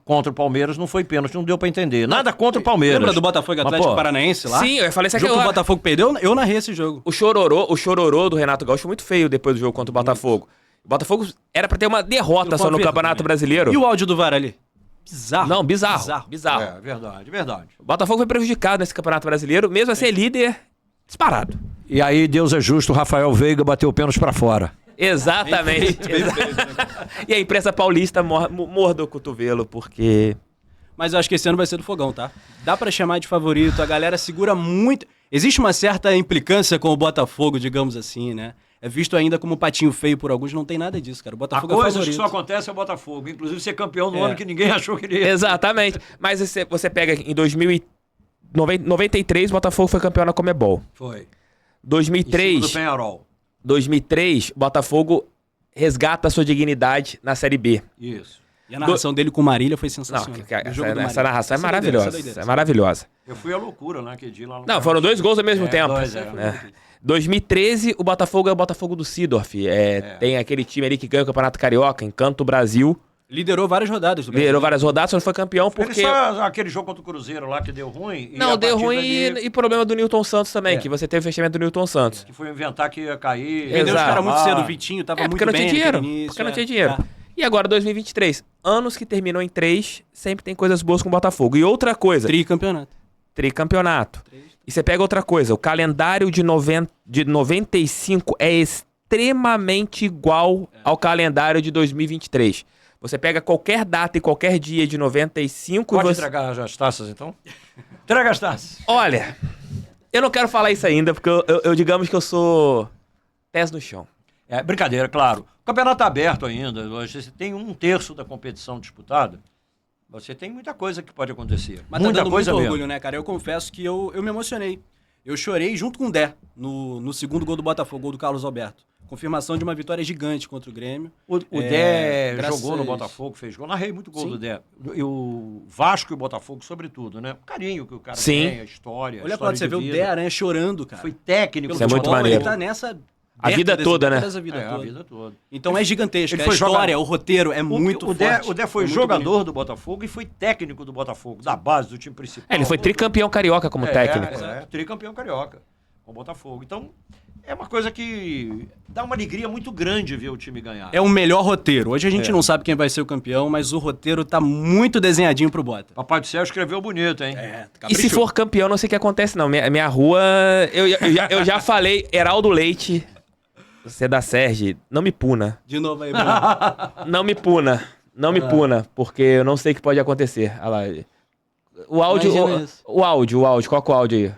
contra o Palmeiras não foi pênalti, não deu pra entender. Nada contra o Palmeiras. Lembra do Botafogo Atlético Paranaense lá? Sim, eu falei isso aqui. O jogo que o Botafogo perdeu, eu narrei esse jogo. O chororô do Renato Gaúcho foi muito feio depois do jogo contra o Botafogo. O Botafogo era pra ter uma derrota só no Campeonato Brasileiro. E o áudio do VAR ali? Bizarro. Não, bizarro. É, verdade. O Botafogo foi prejudicado nesse Campeonato Brasileiro, mesmo a ser líder disparado. E aí, Deus é justo, o Rafael Veiga bateu o pênalti pra fora. Exatamente. E a imprensa paulista mordeu o cotovelo, porque... Mas eu acho que esse ano vai ser do Fogão, tá? Dá pra chamar de favorito, a galera segura muito... Existe uma certa implicância com o Botafogo, digamos assim, né? É visto ainda como patinho feio por alguns, não tem nada disso, cara. O Botafogo é favorito. A coisa que só acontece é o Botafogo, inclusive ser campeão no ano que ninguém achou que ele ia. Exatamente. Mas você pega em 2093, o Botafogo foi campeão na Comebol. Foi. 2003... do Penharol. 2003, Botafogo resgata a sua dignidade na Série B. Isso. E a narração dele com o Marília foi sensacional. Essa narração é maravilhosa. É maravilhosa. Eu fui à loucura, né? Que dia lá no Não, foram 2 gols ao mesmo tempo. 2013, o Botafogo é o Botafogo do Seedorf. Tem aquele time ali que ganha o Campeonato Carioca, Encanto Brasil. Liderou várias rodadas. Liderou várias rodadas, só não foi campeão porque... Só aquele jogo contra o Cruzeiro lá que deu ruim. Não, deu ruim e problema do Newton Santos também, que você teve o fechamento do Newton Santos. Que foi inventar que ia cair. Vendeu os caras muito cedo, o Vitinho tava muito bem. Porque não tinha dinheiro. E agora 2023, anos que terminam em 3, sempre tem coisas boas com o Botafogo. E outra coisa... Tricampeonato. E você pega outra coisa, o calendário de 95 é extremamente igual ao calendário de 2023. Você pega qualquer data e qualquer dia de 95... Pode entregar as taças, então? Entrega as taças. Olha, eu não quero falar isso ainda, porque eu digamos que eu sou pés no chão. É, brincadeira, claro. O campeonato tá aberto ainda. Você tem 1/3 da competição disputada. Você tem muita coisa que pode acontecer. Mas muita tá dando coisa muito mesmo. orgulho, né, cara? Eu confesso que eu me emocionei. Eu chorei junto com o Dé no segundo gol do Botafogo, gol do Carlos Alberto. Confirmação de uma vitória gigante contra o Grêmio. O Dé graças jogou a no isso. Botafogo, fez gol. Narrei muito gol Sim. do Dé. E o Vasco e o Botafogo, sobretudo, né? O carinho que o cara Sim. tem, a história. Olha a pra lá, história você de vê o vida. Dé Aranha chorando, cara. Foi técnico. Isso é muito futebol, maneiro. Ele tá nessa... A vida décadas, toda, né? décadas da vida É, a toda. vida toda. Então é gigantesco. Ele A foi história, jogador. o roteiro é muito o Dé, forte. o Dé foi É muito jogador bonito. do Botafogo e foi técnico do Botafogo, da base, do time principal. Ele foi tricampeão carioca como técnico. Tricampeão carioca com o Botafogo. Então, é uma coisa que dá uma alegria muito grande ver o time ganhar. É o melhor roteiro. Hoje a gente não sabe quem vai ser o campeão, mas o roteiro tá muito desenhadinho pro Bota. Papai do Céu escreveu bonito, hein? E se for campeão, não sei o que acontece, não. Minha rua. Eu já falei, Heraldo Leite, você é da Sérgio, não me puna. De novo aí, Bruno. Não me puna. Não me puna, porque eu não sei o que pode acontecer. Olha lá. O áudio. Imagina isso. O áudio. Qual que é o áudio aí?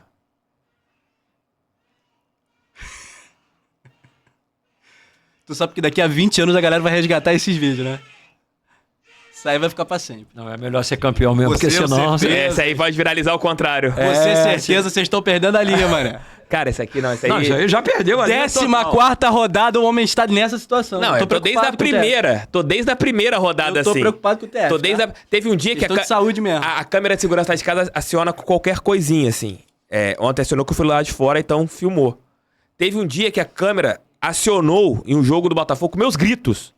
Tu sabe que daqui a 20 anos a galera vai resgatar esses vídeos, né? Isso aí vai ficar pra sempre. Não, é melhor ser campeão mesmo, Você, porque senão... você- Esse aí pode viralizar o contrário. Você, certeza, vocês estão perdendo a linha, mano. Cara, esse aqui não, esse aí. Não, isso aí já perdeu a linha total. 14ª rodada, o homem está nessa situação. Não, eu tô desde a preocupado com o primeira. Tô desde a primeira rodada, Eu tô assim. preocupado com o TF, Tô desde tá? Teve um dia que Questão de saúde mesmo. a câmera de segurança lá de casa aciona com qualquer coisinha, assim. Ontem acionou que eu fui lá de fora, então filmou. Teve um dia que a câmera acionou em um jogo do Botafogo com meus gritos.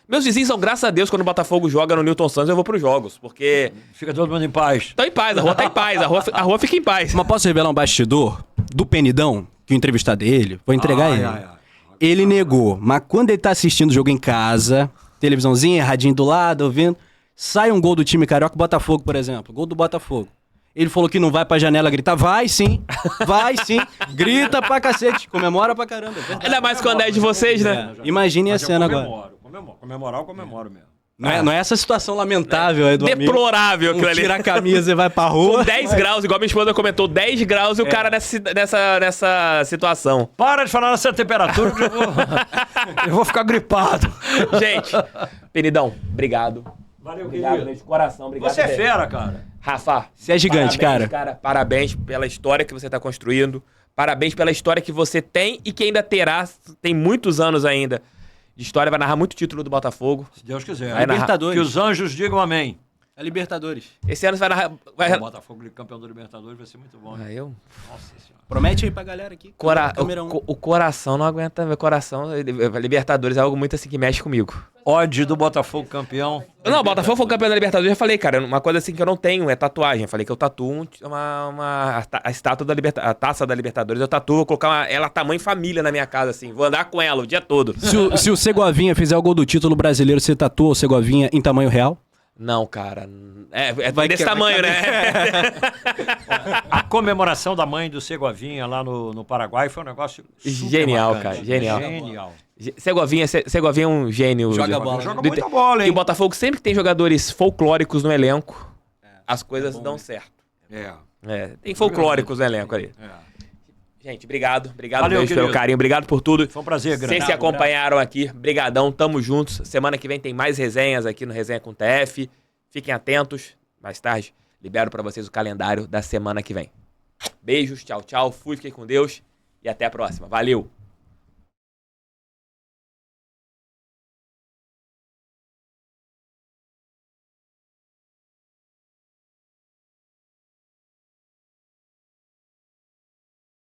Meus vizinhos são, graças a Deus, quando o Botafogo joga no Newton Santos, eu vou pros jogos. Porque Fica todo mundo em paz. tô em paz, a rua tá em paz, a rua fica em paz. Mas posso revelar um bastidor do Penidão, que eu entrevistar dele? Vou entregar ele. Ele negou, mas quando ele tá assistindo o jogo em casa, televisãozinha, radinho do lado, ouvindo, sai um gol do time carioca, Botafogo, por exemplo, gol do Botafogo. Ele falou que não vai pra janela gritar, vai sim, grita pra cacete, comemora pra caramba. É verdade. Ainda mais quando é de vocês, né? Imaginem a Mas eu cena agora. Comemorar, eu comemoro mesmo. Não é essa situação lamentável aí do amigo. Deplorável aquilo Um ali. tira a camisa e vai pra rua. Com 10 graus, igual minha esposa comentou, 10 graus e o cara nessa situação. Para de falar nessa temperatura que eu vou ficar gripado. Gente, Penidão, obrigado. Valeu, Obrigado querido. de coração, obrigado. Você é mesmo. fera, cara. Rafa. Você é gigante, parabéns, cara. Parabéns pela história que você tá construindo. Parabéns pela história que você tem e que ainda terá. Tem muitos anos ainda de história. Vai narrar muito título do Botafogo. Se Deus quiser. Vai narrar. Libertadores. Que os anjos digam amém. É Libertadores. Esse ano você vai narrar. O Botafogo campeão do Libertadores vai ser muito bom. Né? Eu... Nossa senhora. Promete aí pra galera aqui. Câmera 1. O coração não aguenta. Meu coração. Libertadores é algo muito assim que mexe comigo. Ode do Botafogo campeão. Não, o Botafogo foi campeão da Libertadores, eu já falei, cara. Uma coisa assim que eu não tenho é tatuagem. Eu falei que eu tatuo a estátua da a taça da Libertadores. Eu tatuo, vou colocar ela tamanho família na minha casa, assim. Vou andar com ela o dia todo. Se o Segovinha fizer o gol do título brasileiro, você tatua o Segovinha em tamanho real? Não, cara. É Vai desse que- tamanho, vai né? A comemoração da mãe do Segovinha lá no Paraguai foi um negócio super Genial, bacana. cara, genial. Genial. Segovinha é um gênio. Joga do- bola, Joga do- muita bola, E hein? o Botafogo sempre que tem jogadores folclóricos no elenco, as coisas dão certo. Tem folclóricos no elenco ali. Gente, obrigado. Obrigado Valeu, mesmo pelo querido. carinho. Obrigado por tudo. Foi um prazer grande. Vocês se acompanharam aqui. Brigadão, tamo juntos. Semana que vem tem mais resenhas aqui no Resenha com TF. Fiquem atentos. Mais tarde, libero pra vocês o calendário da semana que vem. Beijos, tchau, tchau. Fui, fiquem com Deus. E até a próxima. Valeu!